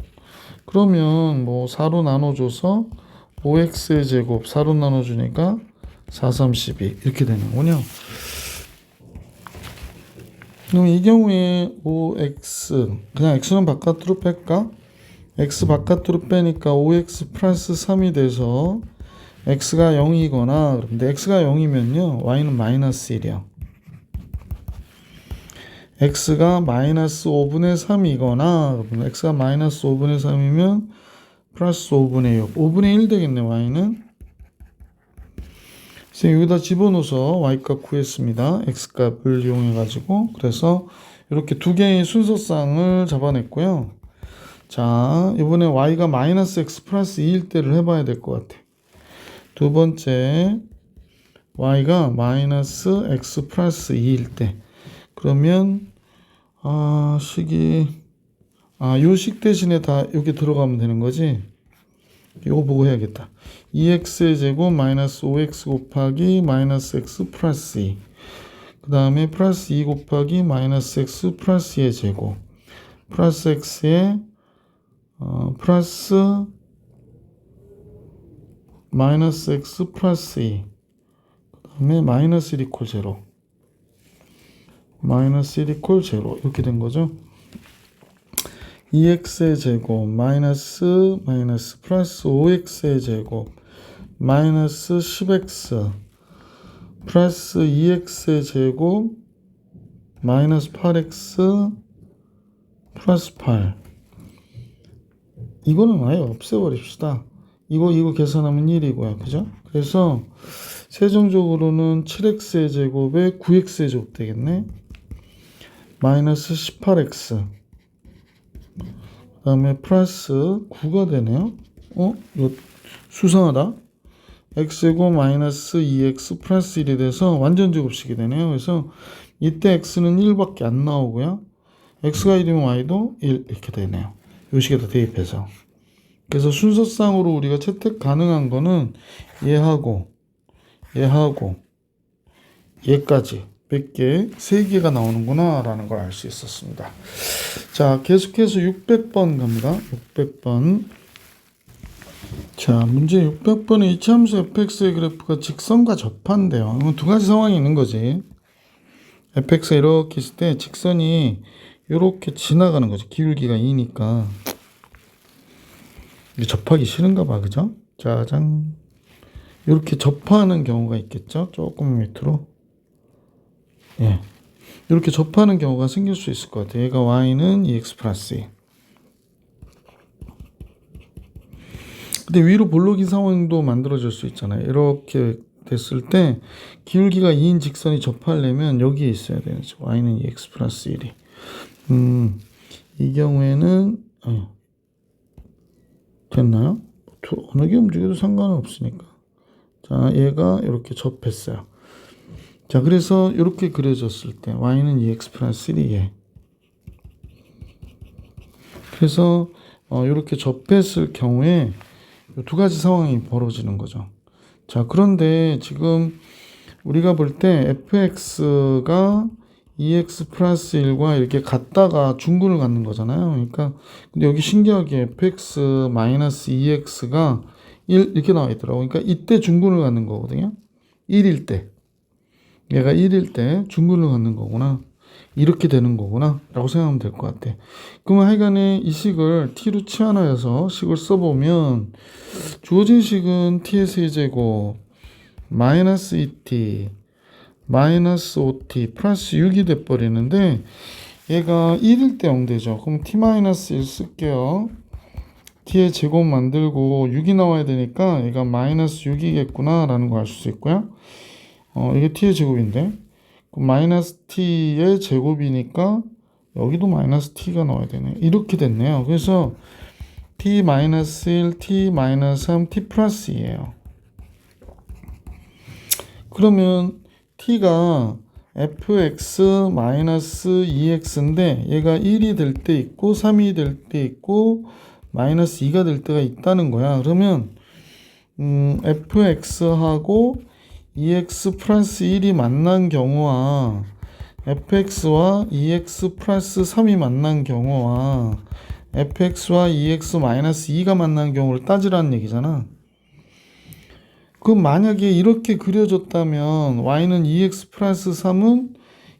그러면 뭐 4로 나눠줘서 5x의 제곱 4로 나눠주니까 4, 3, 12 이렇게 되는군요. 그럼 이 경우에 5x 그냥 x는 바깥으로 뺄까? x 바깥으로 빼니까 5x 플러스 3이 돼서 x가 0이거나 근데 x가 0이면요 y는 마이너스 1이야. x가 마이너스 5분의 3이거나 x가 마이너스 5분의 3이면 플러스 5분의 6 5분의 1 되겠네. y는 여기다 집어넣어서 y값 구했습니다. x값을 이용해 가지고. 그래서 이렇게 두 개의 순서쌍을 잡아냈고요. 자, 이번에 y가 마이너스 x 플러스 2일 때를 해봐야 될 것 같아. 두 번째 y가 마이너스 x 플러스 2일 때 그러면 요 식 대신에 다 여기 들어가면 되는 거지. 이거 보고 해야겠다. 2x의 제곱 마이너스 5x 곱하기 마이너스 x 플러스 2. 그 다음에 플러스 2 곱하기 마이너스 x 플러스 2의 제곱 플러스 x의 플러스 마이너스 x 플러스 2. 그 다음에 마이너스 1 이퀄 0. 마이너스 1 이퀄 0 이렇게 된 거죠. 2x의 제곱 마이너스 플러스 5x의 제곱 마이너스 10x 플러스 2x의 제곱 마이너스 8x 플러스 8. 이거는 아예 없애버립시다. 이거 계산하면 1이고요. 그죠? 그래서 최종적으로는 7x의 제곱에 9x의 제곱 되겠네. 마이너스 18x 그 다음에 플러스 9가 되네요. 이거 수상하다. x제곱 마이너스 2x 플러스 1이 돼서 완전 제곱식이 되네요. 그래서 이때 x는 1밖에 안 나오고요. x가 1이면 y도 1 이렇게 되네요. 이 식에다 대입해서. 그래서 순서상으로 우리가 채택 가능한 거는 얘하고 얘까지 몇 개, 3개가 나오는구나 라는 걸 알 수 있었습니다. 자, 계속해서 600번 갑니다. 600번. 자, 문제 600번에 이차함수 fx의 그래프가 직선과 접한대요. 두 가지 상황이 있는 거지. fx가 이렇게 있을 때 직선이 이렇게 지나가는 거지. 기울기가 2니까. 접하기 싫은가 봐. 그죠? 짜잔. 이렇게 접하는 경우가 있겠죠? 조금 밑으로. 예. 이렇게 접하는 경우가 생길 수 있을 것 같아요. 얘가 y는 2x 플러스 2. 근데 위로 볼록인 상황도 만들어질 수 있잖아요. 이렇게 됐을 때 기울기가 2인 직선이 접하려면 여기에 있어야 되죠. y는 2x 플러스 1이. 이 경우에는 됐나요? 어느 게 움직여도 상관은 없으니까. 자, 얘가 이렇게 접했어요. 자, 그래서 이렇게 그려졌을 때 y는 2x 플러스 1이에 그래서 이렇게 접했을 경우에 두 가지 상황이 벌어지는 거죠. 자, 그런데 지금 우리가 볼 때 fx가 2x 플러스 1과 이렇게 같다가 중근을 갖는 거잖아요. 그러니까 근데 여기 신기하게 fx 마이너스 2x가 1 이렇게 나와 있더라고요. 그러니까 이때 중근을 갖는 거거든요. 1일 때. 얘가 1일 때 중근을 갖는 거구나. 이렇게 되는 거구나 라고 생각하면 될 것 같아. 그러면 하여간에 이 식을 t로 치환하여서 식을 써보면 주어진 식은 t의 세제곱 마이너스 2t 마이너스 5t 플러스 6이 돼버리는데 얘가 1일 때 0 되죠. 그럼 t 마이너스 1 쓸게요. t의 제곱 만들고 6이 나와야 되니까 얘가 마이너스 6이겠구나 라는 거 알 수 있고요. 이게 t의 제곱인데 마이너스 t의 제곱이니까 여기도 마이너스 t가 나와야 되네. 이렇게 됐네요. 그래서 t 마이너스 1, t 마이너스 3, t 플러스 2예요. 그러면 t가 fx 마이너스 2x인데 얘가 1이 될 때 있고 3이 될 때 있고 마이너스 2가 될 때가 있다는 거야. 그러면 fx하고 2x 플러스 1이 만난 경우와 fx와 2x 플러스 3이 만난 경우와 fx와 2x 마이너스 2가 만난 경우를 따지라는 얘기잖아. 그럼 만약에 이렇게 그려졌다면 y는 2x 플러스 3은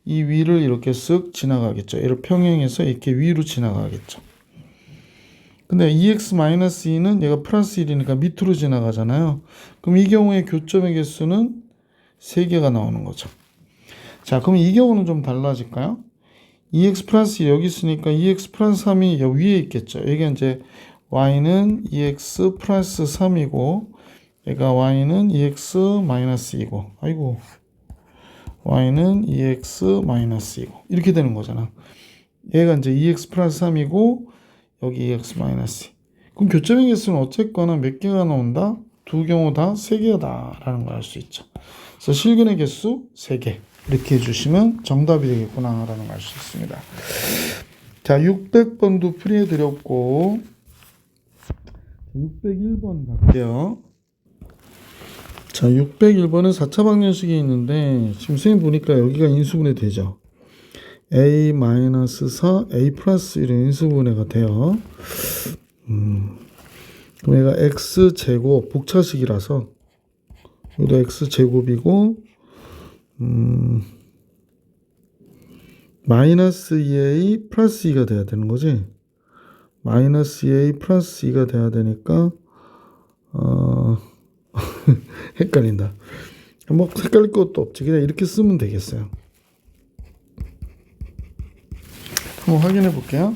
이 위를 이렇게 쓱 지나가겠죠. 얘를 평행해서 이렇게 위로 지나가겠죠. 근데 2x 마이너스 2는 얘가 플러스 1이니까 밑으로 지나가잖아요. 그럼 이 경우에 교점의 개수는 3개가 나오는 거죠. 자, 그럼 이 경우는 좀 달라질까요? 2x 플러스 2 여기 있으니까 2x 플러스 3이 여기 위에 있겠죠. 이게 이제 y는 2x 플러스 3이고 얘가 y는 2x 마이너스 2고 아이고 y는 2x 마이너스 2고 이렇게 되는 거잖아. 얘가 이제 2x 플러스 3이고 여기 2x 마이너스 2. 그럼 교점의 개수는 어쨌거나 몇 개가 나온다? 두 경우 다 3개다 라는 걸 알 수 있죠. 그래서 실근의 개수 3개 이렇게 해주시면 정답이 되겠구나 라는 걸 알 수 있습니다. 자, 600번도 풀이해 드렸고 601번 갈게요. 자, 601번은 4차 방정식이 있는데 지금 선생님 보니까 여기가 인수분해 되죠. a-4 a 플러스 1은 인수분해가 돼요. 그럼 얘가 x제곱 복차식이라서 여기도 x제곱이고 마이너스 2a 플러스 2가 돼야 되는 거지. 마이너스 2a 플러스 2가 돼야 되니까 헷갈린다. 뭐 헷갈릴 것도 없지. 그냥 이렇게 쓰면 되겠어요. 한번 확인해 볼게요.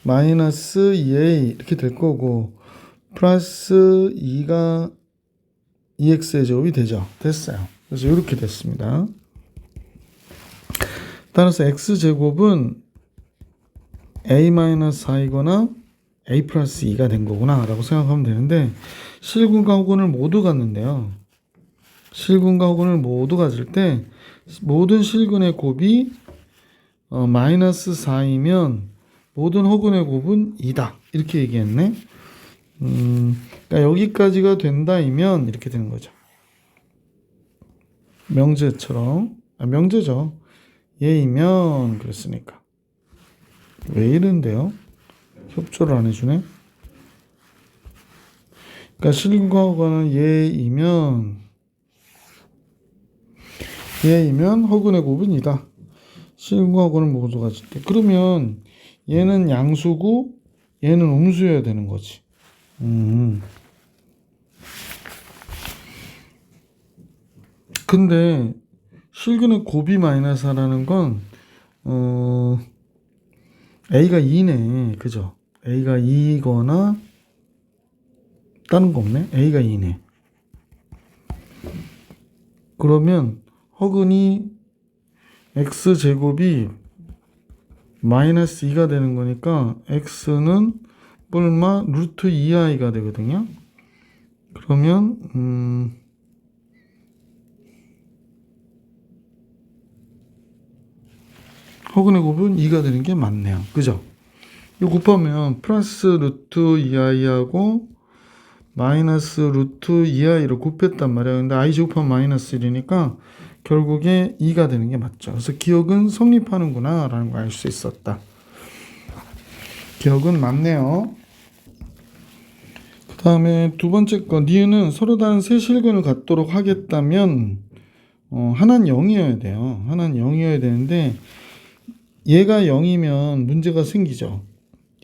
마이너스 2a 이렇게 될 거고 플러스 2가 2x의 제곱이 되죠. 됐어요. 그래서 이렇게 됐습니다. 따라서 x제곱은 a-4이거나 a 플러스 2가 된 거구나 라고 생각하면 되는데 실근과 호근을 모두 갖는데요. 실근과 호근을 모두 가질 때 모든 실근의 곱이 마이너스 4이면 모든 호근의 곱은 2다 이렇게 얘기했네. 그러니까 여기까지가 된다이면 이렇게 되는 거죠. 명제처럼 명제죠. 얘이면 그랬으니까 왜 이런데요? 협조를 안 해주네. 그러니까 실근과 호근은 얘이면 호근의 곱은 2다. 실근과 호근을 모두 가질 때 그러면 얘는 양수고 얘는 음수여야 되는 거지. 근데 실근의 곱이 마이너스 4라는 건 a가 2네. 그죠? a가 2거나 다른 거 없네. a가 2네. 그러면 허근이 x제곱이 마이너스 2가 되는 거니까 x는 뿔마 루트 2i가 되거든요. 그러면 허근의 곱은 2가 되는 게 맞네요. 그죠? 이거 곱하면 플러스 루트 2i하고 마이너스 루트 2i를 곱했단 말이야. 근데 i 제곱하면 마이너스 1이니까 결국에 2가 되는 게 맞죠. 그래서 기억은 성립하는구나 라는 걸 알 수 있었다. 기억은 맞네요. 그 다음에 두 번째 거 니은은 서로 다른 세 실근을 갖도록 하겠다면 하나는 0이어야 돼요. 하나는 0이어야 되는데 얘가 0이면 문제가 생기죠.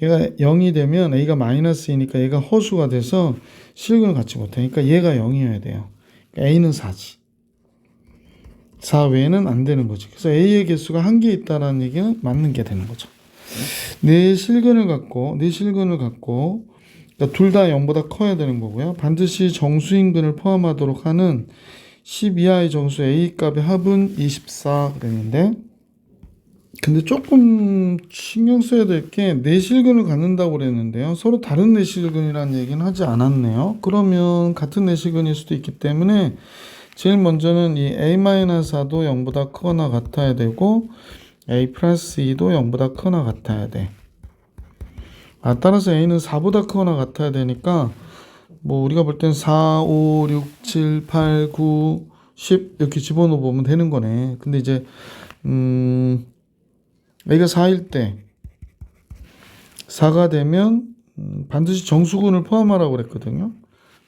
얘가 0이 되면 a가 마이너스이니까 얘가 허수가 돼서 실근을 갖지 못하니까 얘가 0이어야 돼요. 그러니까 a는 4지. 4 외에는 안 되는 거지. 그래서 a의 개수가 한 개 있다라는 얘기는 맞는 게 되는 거죠. 네 실근을 갖고 그러니까 둘 다 0보다 커야 되는 거고요. 반드시 정수인근을 포함하도록 하는 12i 정수 a 값의 합은 24 그랬는데 근데 조금 신경 써야 될 게 내실근을 갖는다고 그랬는데요. 서로 다른 내실근이라는 얘기는 하지 않았네요. 그러면 같은 내실근일 수도 있기 때문에 제일 먼저는 이 a-4도 0보다 크거나 같아야 되고 a 플러스 2도 0보다 크거나 같아야 돼. 따라서 a는 4보다 크거나 같아야 되니까 뭐 우리가 볼 땐 4, 5, 6, 7, 8, 9, 10 이렇게 집어넣어 보면 되는 거네. 근데 이제 A가 4일 때 4가 되면 반드시 정수근을 포함하라고 그랬거든요.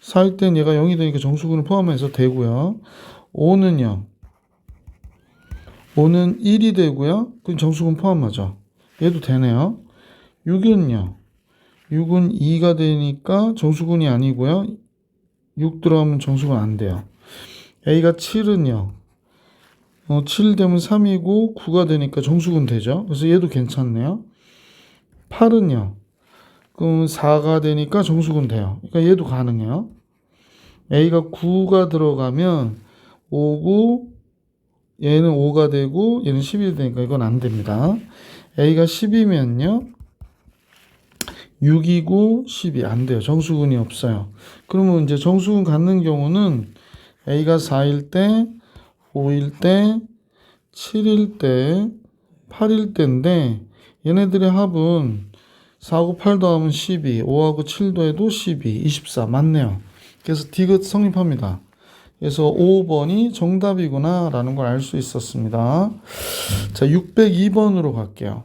4일 땐 얘가 0이 되니까 정수근을 포함해서 되고요. 5는요. 5는 1이 되고요. 그럼 정수근 포함하죠. 얘도 되네요. 6은요. 6은 2가 되니까 정수근이 아니고요. 6 들어가면 정수근 안 돼요. A가 7은요. 7 되면 3이고 9가 되니까 정수근 되죠. 그래서 얘도 괜찮네요. 8은요. 그럼 4가 되니까 정수근 돼요. 그러니까 얘도 가능해요. A가 9가 들어가면 5고 얘는 5가 되고 얘는 11이 되니까 이건 안 됩니다. A가 10이면요. 6이고 10이 안 돼요. 정수근이 없어요. 그러면 이제 정수근 갖는 경우는 A가 4일 때, 5일 때, 7일 때, 8일 때인데 얘네들의 합은 4하고 8 더하면 12, 5하고 7 더해도 12, 24 맞네요. 그래서 D가 성립합니다. 그래서 5번이 정답이구나 라는 걸 알 수 있었습니다. 자, 602번으로 갈게요.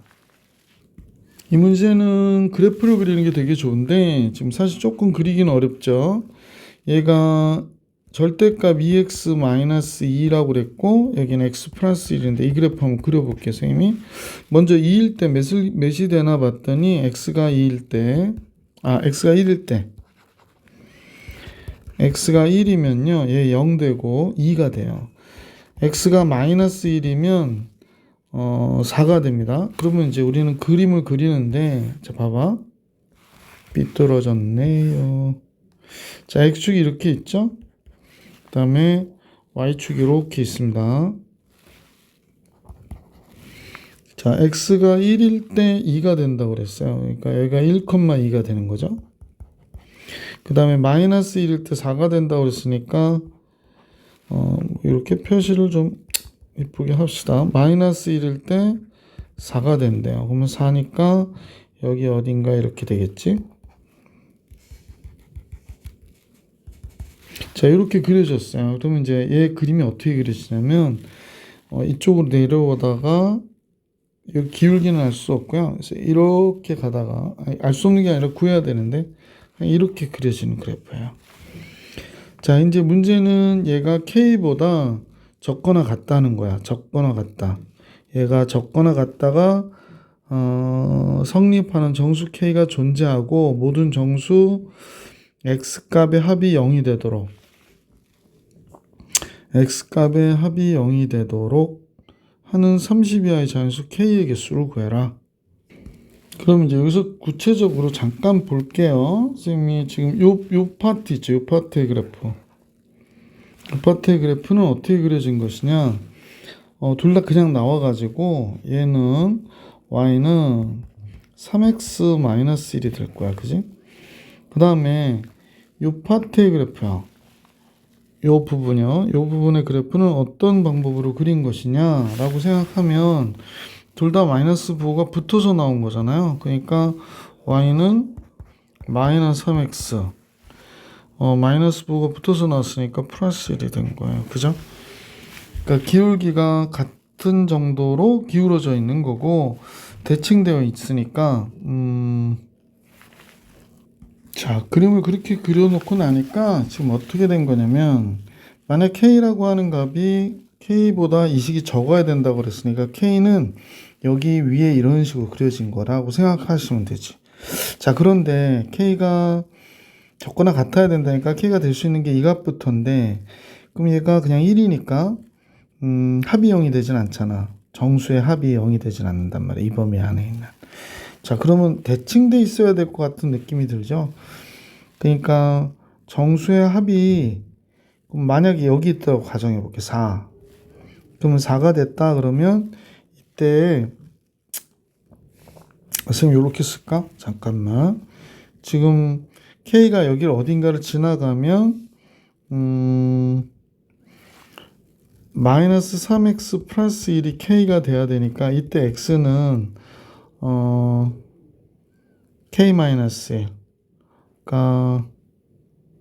이 문제는 그래프를 그리는 게 되게 좋은데 지금 사실 조금 그리기는 어렵죠. 얘가 절대값 2x-2라고 그랬고 여기는 x 플러스 1인데 이 그래프 한번 그려볼게요. 선생님이 먼저 2일 때 몇이 되나 봤더니 x가 1일 때 x가 1이면요 얘 0 되고 2가 돼요. x가 마이너스 1이면 4가 됩니다. 그러면 이제 우리는 그림을 그리는데 자 봐봐 삐뚤어졌네요. 자 x축이 이렇게 있죠. 그 다음에 y축이 이렇게 있습니다. 자 x가 1일 때 2가 된다고 그랬어요. 그러니까 여기가 1,2가 되는 거죠. 그 다음에 마이너스 1일 때 4가 된다고 그랬으니까 이렇게 표시를 좀 이쁘게 합시다. 마이너스 1일 때 4가 된대요. 그러면 4니까 여기 어딘가 이렇게 되겠지. 자 이렇게 그려졌어요. 그러면 이제 얘 그림이 어떻게 그려지냐면 이쪽으로 내려오다가 여기 기울기는 알 수 없고요. 그래서 이렇게 가다가 알 수 없는 게 아니라 구해야 되는데 이렇게 그려지는 그래프예요. 자 이제 문제는 얘가 K보다 적거나 같다는 거야. 적거나 같다. 얘가 적거나 같다가 성립하는 정수 K가 존재하고 모든 정수 X값의 합이 0이 되도록 X값의 합이 0이 되도록 하는 30 이하의 자연수 K의 개수를 구해라. 그럼 이제 여기서 구체적으로 잠깐 볼게요. 선생님이 지금 요 파트 있죠. 요 파트의 그래프. 요 파트의 그래프는 어떻게 그려진 것이냐. 둘 다 그냥 나와가지고 얘는 y는 3x-1이 될 거야. 그지? 그 다음에 요 파트의 그래프요. 요 부분이요. 요 부분의 그래프는 어떤 방법으로 그린 것이냐 라고 생각하면 둘 다 마이너스 부호가 붙어서 나온 거잖아요. 그러니까 y는 마이너스 3x 마이너스 부호가 붙어서 나왔으니까 플러스 1이 된 거예요. 그죠? 그러니까 기울기가 같은 정도로 기울어져 있는 거고 대칭되어 있으니까 자 그림을 그렇게 그려놓고 나니까 지금 어떻게 된 거냐면 만약 K라고 하는 값이 K보다 이식이 적어야 된다고 그랬으니까 K는 여기 위에 이런 식으로 그려진 거라고 생각하시면 되지. 자 그런데 K가 적거나 같아야 된다니까 K가 될 수 있는 게 이 값부터인데 그럼 얘가 그냥 1이니까 합이 0이 되진 않잖아. 정수의 합이 0이 되진 않는단 말이야. 이 범위 안에 있는. 자 그러면 대칭돼 있어야 될 것 같은 느낌이 들죠. 그러니까 정수의 합이 만약에 여기 있다고 가정해 볼게. 4. 그러면 4가 됐다 그러면 이때 선생님 이렇게 쓸까? 잠깐만. 지금 K가 여기를 어딘가를 지나가면 마이너스 3x 플러스 1이 K가 돼야 되니까 이때 X는 K 마이너스 1 그러니까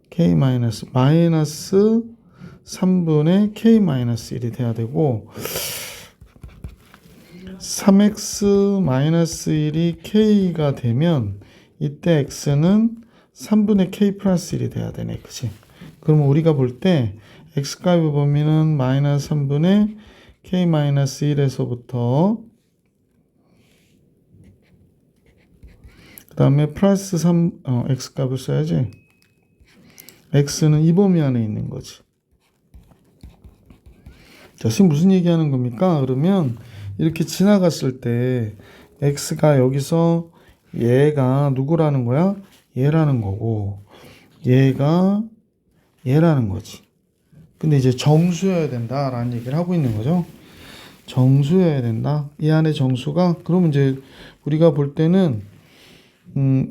K 마이너스 3분의 K 마이너스 1이 돼야 되고 3x-1이 k가 되면 이때 x는 3분의 k 플러스 1이 돼야 되네. 그치? 그러면 우리가 볼 때 x값의 범위는 마이너스 3분의 k 마이너스 1에서부터 그 다음에 플러스 3 x값을 써야지. x는 이 범위 안에 있는 거지. 자, 지금 무슨 얘기하는 겁니까? 그러면 이렇게 지나갔을 때 x가 여기서 얘가 누구라는 거야? 얘라는 거고 얘가 얘라는 거지. 근데 이제 정수여야 된다라는 얘기를 하고 있는 거죠. 정수여야 된다. 이 안에 정수가 그러면 이제 우리가 볼 때는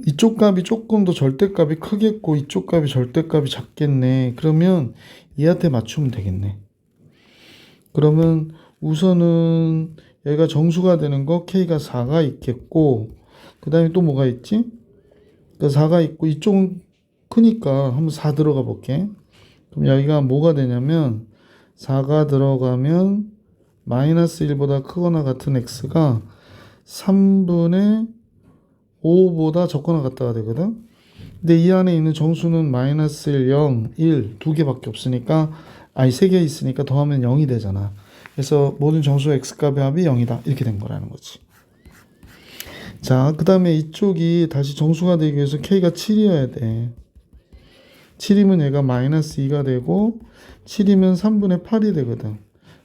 이쪽 값이 조금 더 절대값이 크겠고 이쪽 값이 절대값이 작겠네. 그러면 얘한테 맞추면 되겠네. 그러면 우선은 얘가 정수가 되는 거 k가 4가 있겠고 그 다음에 또 뭐가 있지? 그 4가 있고 이쪽은 크니까 한번 4 들어가 볼게. 그럼 여기가 뭐가 되냐면 4가 들어가면 마이너스 1보다 크거나 같은 x가 3분의 5보다 적거나 같다가 되거든. 근데 이 안에 있는 정수는 마이너스 1, 0, 1 두 개밖에 없으니까 아니 3개 있으니까 더하면 0이 되잖아. 그래서 모든 정수 x값의 합이 0이다. 이렇게 된 거라는 거지. 자, 그 다음에 이쪽이 다시 정수가 되기 위해서 k가 7이어야 돼. 7이면 얘가 마이너스 2가 되고 7이면 3분의 8이 되거든.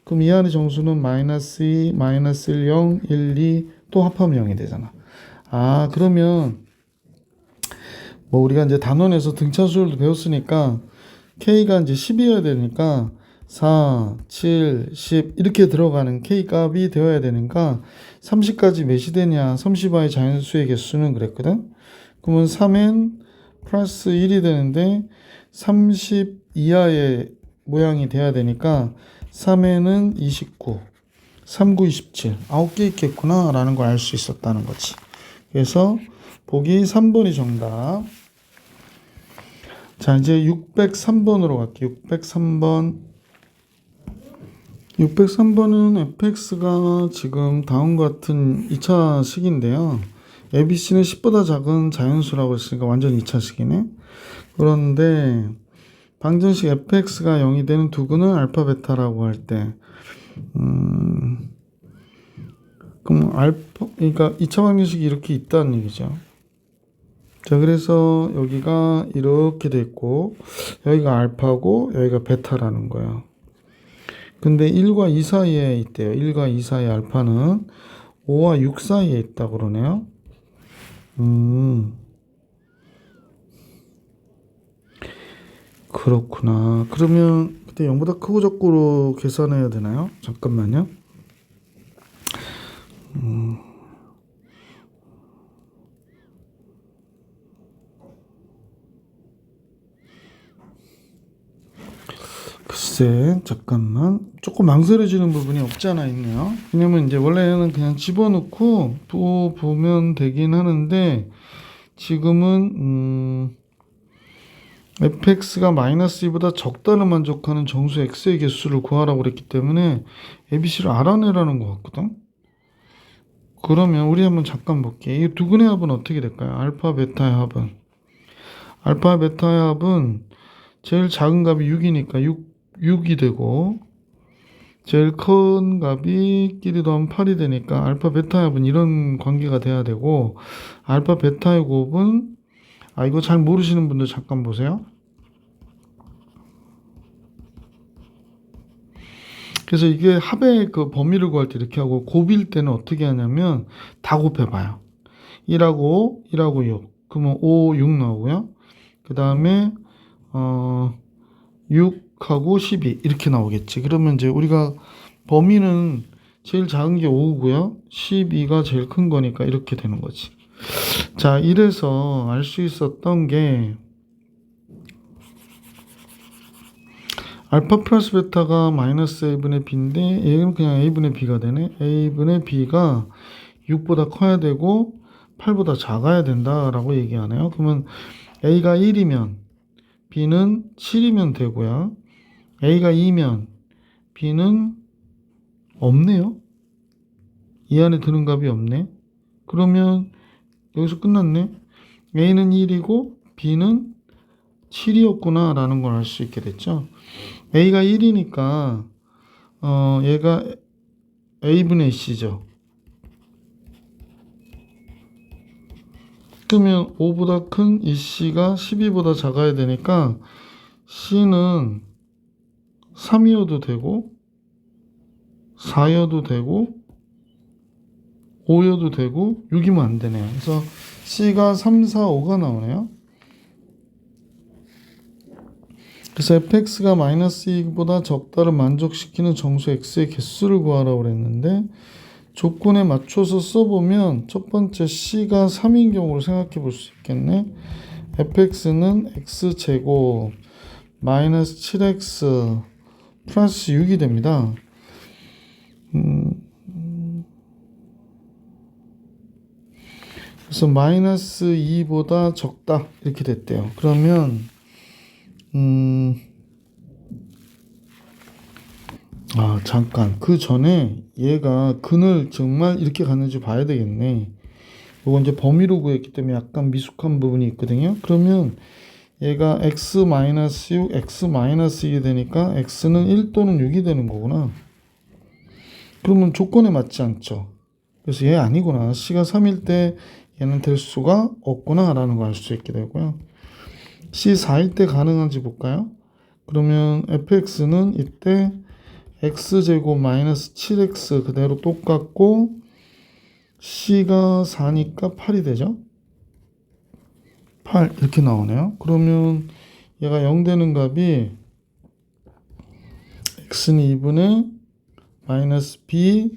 그럼 이 안에 정수는 마이너스 2, 마이너스 1, 0, 1, 2 또 합하면 0이 되잖아. 아, 그러면 뭐 우리가 이제 단원에서 등차수열도 배웠으니까 k가 이제 10이어야 되니까 4, 7, 10 이렇게 들어가는 k 값이 되어야 되니까 30까지 몇이 되냐? 30화의 자연수의 개수는 그랬거든. 그러면 3n 플러스 1이 되는데 30 이하의 모양이 돼야 되니까 3n은 29, 39, 27 9개 있겠구나 라는 걸 알 수 있었다는 거지. 그래서 보기 3번이 정답. 자, 이제 603번으로 갈게요. 603번은 fx가 지금 다음과 같은 2차 식인데요. abc는 10보다 작은 자연수라고 했으니까 완전 2차 식이네. 그런데 방정식 fx가 0이 되는 두근은 알파 베타라고 할 때 그럼 그러니까 2차 방정식이 이렇게 있다는 얘기죠. 자, 그래서 여기가 이렇게 돼 있고 여기가 알파고 여기가 베타라는 거예요. 근데 1과 2 사이에 있대요. 1과 2 사이에 알파는 5와 6 사이에 있다고 그러네요. 그렇구나. 그러면 그때 0보다 크고 적고로 계산해야 되나요? 잠깐만요. 글쎄, 잠깐만. 조금 망설여지는 부분이 없지 않아 있네요. 왜냐면 이제 원래는 그냥 집어넣고 보면 되긴 하는데 지금은 fx가 마이너스 2보다 적다는 만족하는 정수 x의 개수를 구하라고 그랬기 때문에 abc를 알아내라는 것 같거든. 그러면 우리 한번 잠깐 볼게. 이 두근의 합은 어떻게 될까요? 알파 베타의 합은 알파 베타의 합은 제일 작은 값이 6이니까 6이 되고 제일 큰 값이 끼리 더하면 8이 되니까 알파 베타의 합은 이런 관계가 돼야 되고 알파 베타의 곱은 이거 잘 모르시는 분들 잠깐 보세요. 그래서 이게 합의 그 범위를 구할 때 이렇게 하고 곱일 때는 어떻게 하냐면 다 곱해봐요. 1하고 1하고 6 그러면 5, 6 나오고요. 그 다음에 6하고 12 이렇게 나오겠지. 그러면 이제 우리가 범위는 제일 작은 게 5고요. 12가 제일 큰 거니까 이렇게 되는 거지. 자, 이래서 알 수 있었던 게 알파 플러스 베타가 마이너스 a분의 b인데 얘는 그냥 a분의 b가 되네. a분의 b가 6보다 커야 되고 8보다 작아야 된다라고 얘기하네요. 그러면 a가 1이면 b는 7이면 되고요. a가 2면 b는 없네요. 이 안에 드는 값이 없네. 그러면 여기서 끝났네. A는 1이고 B는 7이었구나 라는 걸 알 수 있게 됐죠. A가 1이니까 얘가 A분의 C죠. 그러면 5보다 큰 이 C가 12보다 작아야 되니까 C는 3이어도 되고 4여도 되고 5여도 되고 6이면 안 되네요. 그래서 C가 3, 4, 5가 나오네요. 그래서 fx가 마이너스 2보다 적다를 만족시키는 정수 x의 개수를 구하라고 그랬는데 조건에 맞춰서 써보면 첫 번째 C가 3인 경우를 생각해 볼 수 있겠네. fx는 x제곱 마이너스 7x 플러스 6이 됩니다. 그래서 마이너스 2보다 적다 이렇게 됐대요. 그러면 잠깐 그 전에 얘가 근을 정말 이렇게 갔는지 봐야 되겠네. 이건 이제 범위로 구했기 때문에 약간 미숙한 부분이 있거든요. 그러면 얘가 x-6, x-2이 되니까 x는 1 또는 6이 되는 거구나. 그러면 조건에 맞지 않죠. 그래서 얘 아니구나. C가 3일 때 얘는 될 수가 없구나 라는 걸 알 수 있게 되고요. C 4일 때 가능한지 볼까요? 그러면 fx는 이때 x제곱 마이너스 7x 그대로 똑같고 C가 4니까 8이 되죠. 8 이렇게 나오네요. 그러면 얘가 0 되는 값이 x는 2분의 마이너스 b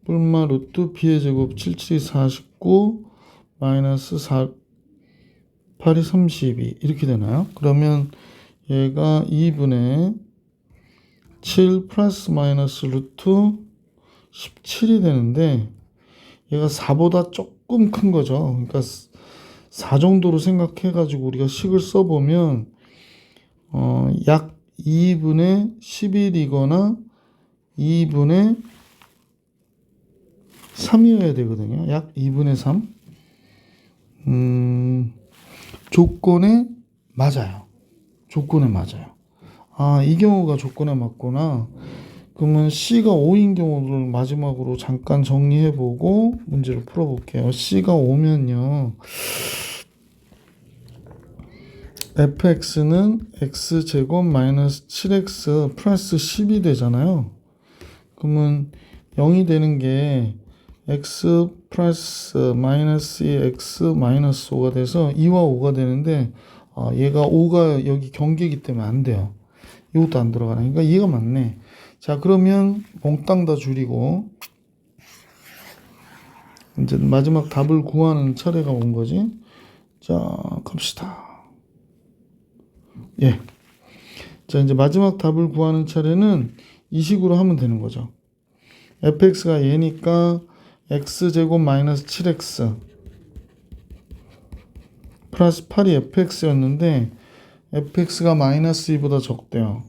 뿔마 루트 b의 제곱 77이 49 마이너스 4 8이 32 이렇게 되나요? 그러면 얘가 2분의 7 플러스 마이너스 루트 17이 되는데 얘가 4보다 조금 큰 거죠. 그러니까 4 정도로 생각해 가지고 우리가 식을 써보면 약 2분의 11이거나 2분의 3이어야 되거든요. 약 2분의 3. 조건에 맞아요. 조건에 맞아요. 이 경우가 조건에 맞구나. 그러면 C가 5인 경우를 마지막으로 잠깐 정리해보고 문제를 풀어볼게요. C가 5면요. fx는 x제곱 마이너스 7x 플러스 10이 되잖아요. 그러면 0이 되는 게 x 플러스 마이너스 x 마이너스 5가 돼서 2와 5가 되는데 얘가 5가 여기 경계이기 때문에 안 돼요. 이것도 안 들어가니까 그러니까 얘가 맞네. 자, 그러면 몽땅 다 줄이고 이제 마지막 답을 구하는 차례가 온 거지. 자, 갑시다. 예. 자, 이제 마지막 답을 구하는 차례는 이 식으로 하면 되는 거죠. fx가 얘니까 x제곱 마이너스 7x 플러스 8이 fx였는데 fx가 마이너스 2보다 적대요.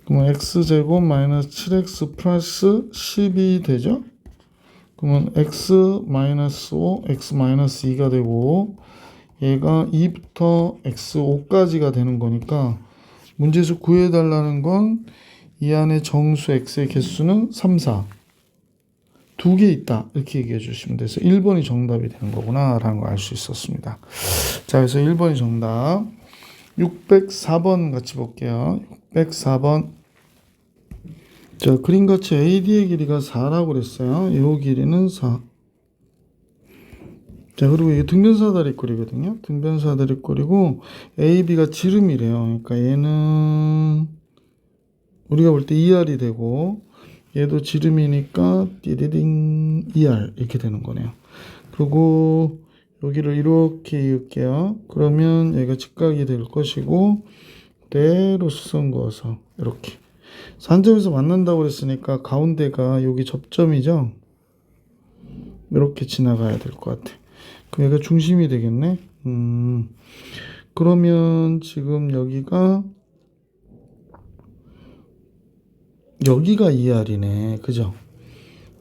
그러면 x제곱 마이너스 7x 플러스 10이 되죠? 그러면 x 마이너스 5, x 마이너스 2가 되고 얘가 2부터 x5까지가 되는 거니까 문제에서 구해달라는 건 이 안에 정수 x의 개수는 3, 4 두 개 있다 이렇게 얘기해 주시면 돼서 1번이 정답이 되는 거구나 라는 걸 알 수 있었습니다. 자, 그래서 1번이 정답. 604번 같이 볼게요. 604번. 자, 그림같이 AD의 길이가 4라고 그랬어요. 이 길이는 4. 자, 그리고 이게 등변사다리꼴이거든요. 등변사다리꼴이고 AB가 지름이래요. 그러니까 얘는 우리가 볼 때 2R이 되고 얘도 지름이니까 띠디딩 2R 이렇게 되는 거네요. 그리고 여기를 이렇게 이을게요. 그러면 얘가 직각이 될 것이고 그대로 수선 그어서 이렇게 한 점에서 만난다고 그랬으니까 가운데가 여기 접점이죠. 이렇게 지나가야 될 것 같아. 그럼 얘가 중심이 되겠네. 그러면 지금 여기가 2R이네. 그죠?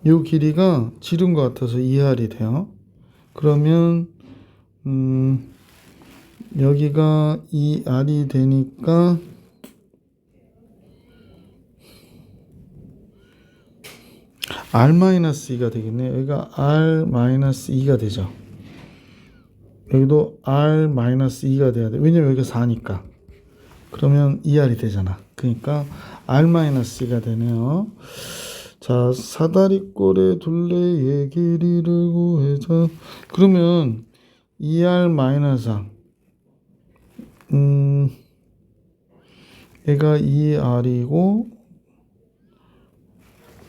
요 길이가 지른 것 같아서 2R이 돼요. 그러면 여기가 2R이 되니까 R-2가 되겠네요. 여기가 R-2가 되죠. 여기도 R-2가 돼야 돼. 왜냐면 여기가 4니까. 그러면 2R이 되잖아. 그러니까 R-2가 되네요. 자, 사다리꼴의 둘레의 길이를 구해자. 그러면 2R-4. 얘가 2R이고,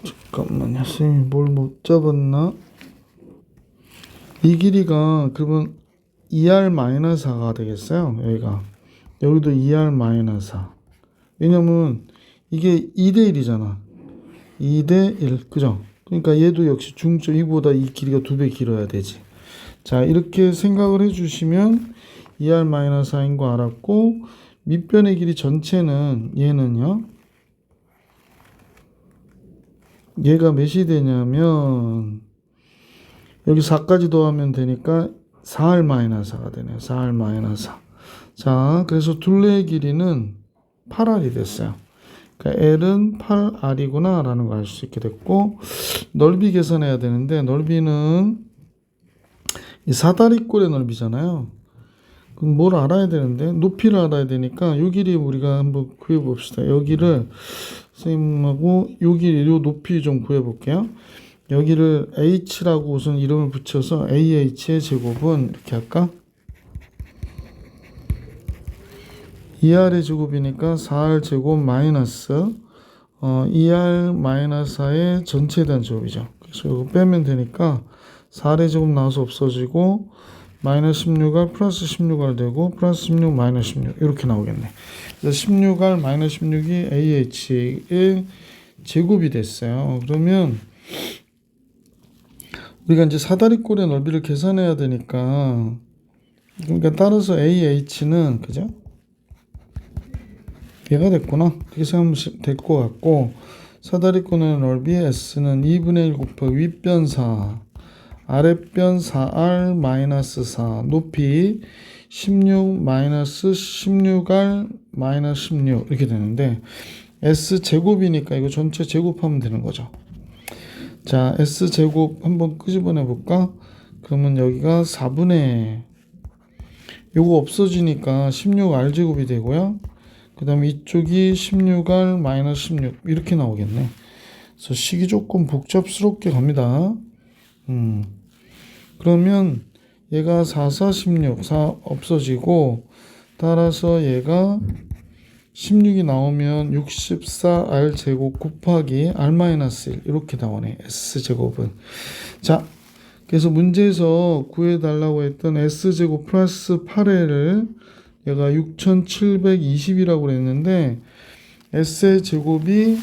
잠깐만요. 선생님이 뭘 못 잡았나? 이 길이가 그러면 2R-4가 되겠어요. 여기도 2R-4. 왜냐면 이게 2대 1이잖아. 2대 1. 그죠? 그러니까 얘도 역시 중점, 이보다 이 길이가 2배 길어야 되지. 자, 이렇게 생각을 해주시면 2R-4인 거 알았고, 밑변의 길이 전체는 얘는요. 얘가 몇이 되냐면 여기 4까지 더하면 되니까 4R-4가 되네요. 4R-4. 자, 그래서 둘레의 길이는 8R이 됐어요. 그러니까 L은 8R이구나 라는 걸 알 수 있게 됐고, 넓이 계산해야 되는데 넓이는 이 사다리꼴의 넓이잖아요. 그럼 뭘 알아야 되는데 높이를 알아야 되니까 이 길이 우리가 한번 구해봅시다. 여기를 선생님하고 요 길이, 요 높이 좀 구해볼게요. 여기를 h라고 우선 이름을 붙여서 ah의 제곱은 이렇게 할까? 2r의 제곱이니까 4r 제곱 마이너스 2r-4의 전체에 대한 제곱이죠. 그래서 이거 빼면 되니까 4r의 제곱 나와서 없어지고 마이너스 16r 플러스 16r 되고 플러스 16 마이너스 16 이렇게 나오겠네. 그래서 16r 마이너스 16이 ah의 제곱이 됐어요. 그러면 우리가 이제 사다리꼴의 넓이를 계산해야 되니까, 그러니까 따라서 AH는 그죠? 얘가 됐구나. 그렇게 생각하면 될 것 같고, 사다리꼴의 넓이 S는 2분의 1 곱하기 윗변 4, 아랫변 4R 마이너스 4, 높이 16 마이너스 16R 마이너스 16 이렇게 되는데, S 제곱이니까 이거 전체 제곱하면 되는 거죠. 자, S제곱 한번 끄집어내 볼까? 그러면 여기가 4분의 요거 없어지니까 16R제곱이 되고요. 그 다음에 이쪽이 16R 마이너스 16 이렇게 나오겠네. 그래서 식이 조금 복잡스럽게 갑니다. 그러면 얘가 4, 4, 16, 4 없어지고 따라서 얘가 16이 나오면 64R 제곱 곱하기 R-1 이렇게 나오네. S제곱은. 자, 그래서 문제에서 구해달라고 했던 S제곱 플러스 8L을 얘가 6720이라고 그랬는데 S의 제곱이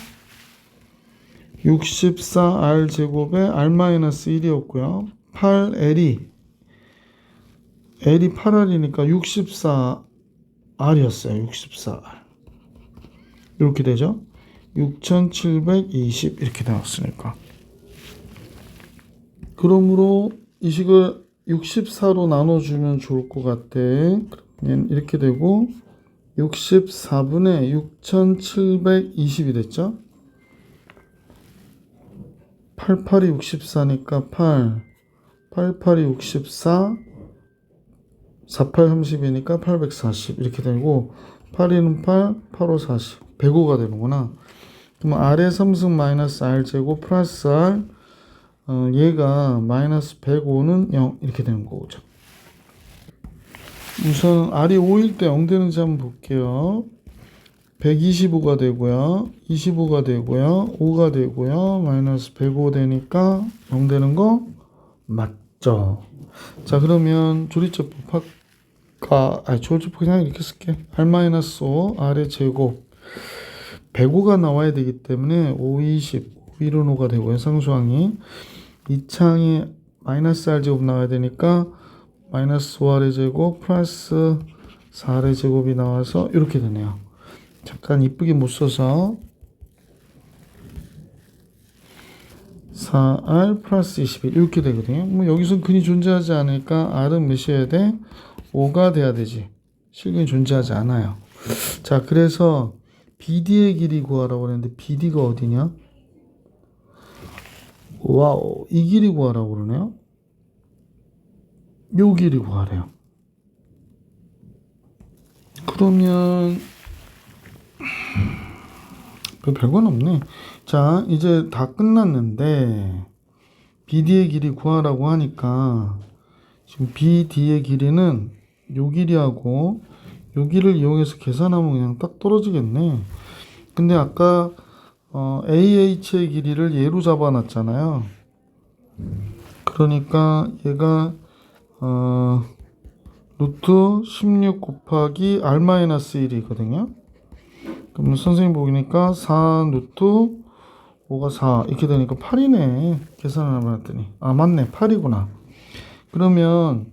64R 제곱에 R-1이었고요. 8L이 L이 8R이니까 64R이었어요. 64R. 이렇게 되죠. 6720 이렇게 나왔으니까. 그러므로 이 식을 64로 나눠주면 좋을 것 같아. 그러면 이렇게 되고 64분의 6720이 됐죠. 88이 64니까 8, 88이 64, 48, 30이니까 840 이렇게 되고 8이는 8, 8, 5, 40 105가 되는구나. 그러면 R의 3승 마이너스 R제곱 플러스 R 얘가 마이너스 105는 0 이렇게 되는 거죠. 우선 R이 5일 때 0 되는지 한번 볼게요. 125가 되고요. 25가 되고요. 5가 되고요. 마이너스 105 되니까 0 되는 거 맞죠? 자, 그러면 조리제법 조리제법 그냥 이렇게 쓸게. R-5 R의 제곱 105가 나와야 되기 때문에 5, 20, 1은 5가 되고요. 상수항이 이 창에 마이너스 R제곱 나와야 되니까 마이너스 5R의 제곱 플러스 4R의 제곱이 나와서 이렇게 되네요. 잠깐 이쁘게 못 써서 4R 플러스 21 이렇게 되거든요. 뭐 여기서 근이 존재하지 않으니까 R은 몇이어야 돼? 5가 돼야 되지. 실근이 존재하지 않아요. 자, 그래서 BD의 길이 구하라고 그랬는데 BD가 어디냐? 와우, 이 길이 구하라고 그러네요. 요 길이 구하래요. 그러면 별건 없네. 자, 이제 다 끝났는데 BD의 길이 구하라고 하니까 지금 BD의 길이는 요 길이하고 요 길을 이용해서 계산하면 그냥 딱 떨어지겠네. 근데 아까 AH의 길이를 얘로 잡아놨잖아요. 그러니까 얘가 루트 16 곱하기 R-1이거든요. 그러면 선생님 보니까 4 루트 5가 4 이렇게 되니까 8이네. 계산을 해봤더니 맞네, 8이구나. 그러면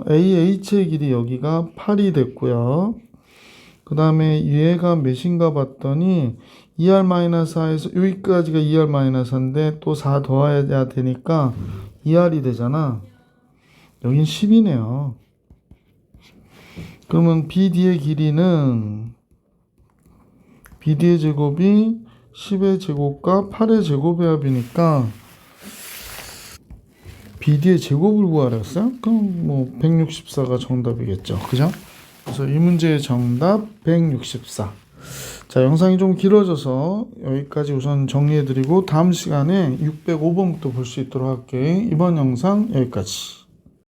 AH의 길이 여기가 8이 됐고요. 그 다음에 얘가 몇인가 봤더니 2R-4에서 여기까지가 2R-4인데 또 4 더해야 되니까 2R이 되잖아. 여긴 10이네요. 그러면 BD의 길이는 BD의 제곱이 10의 제곱과 8의 제곱의 합이니까 BD의 제곱을 구하라 했어요? 그럼 뭐 164가 정답이겠죠. 그죠? 그래서 이 문제의 정답 164. 자, 영상이 좀 길어져서 여기까지 우선 정리해드리고 다음 시간에 605번부터 볼 수 있도록 할게요. 이번 영상 여기까지.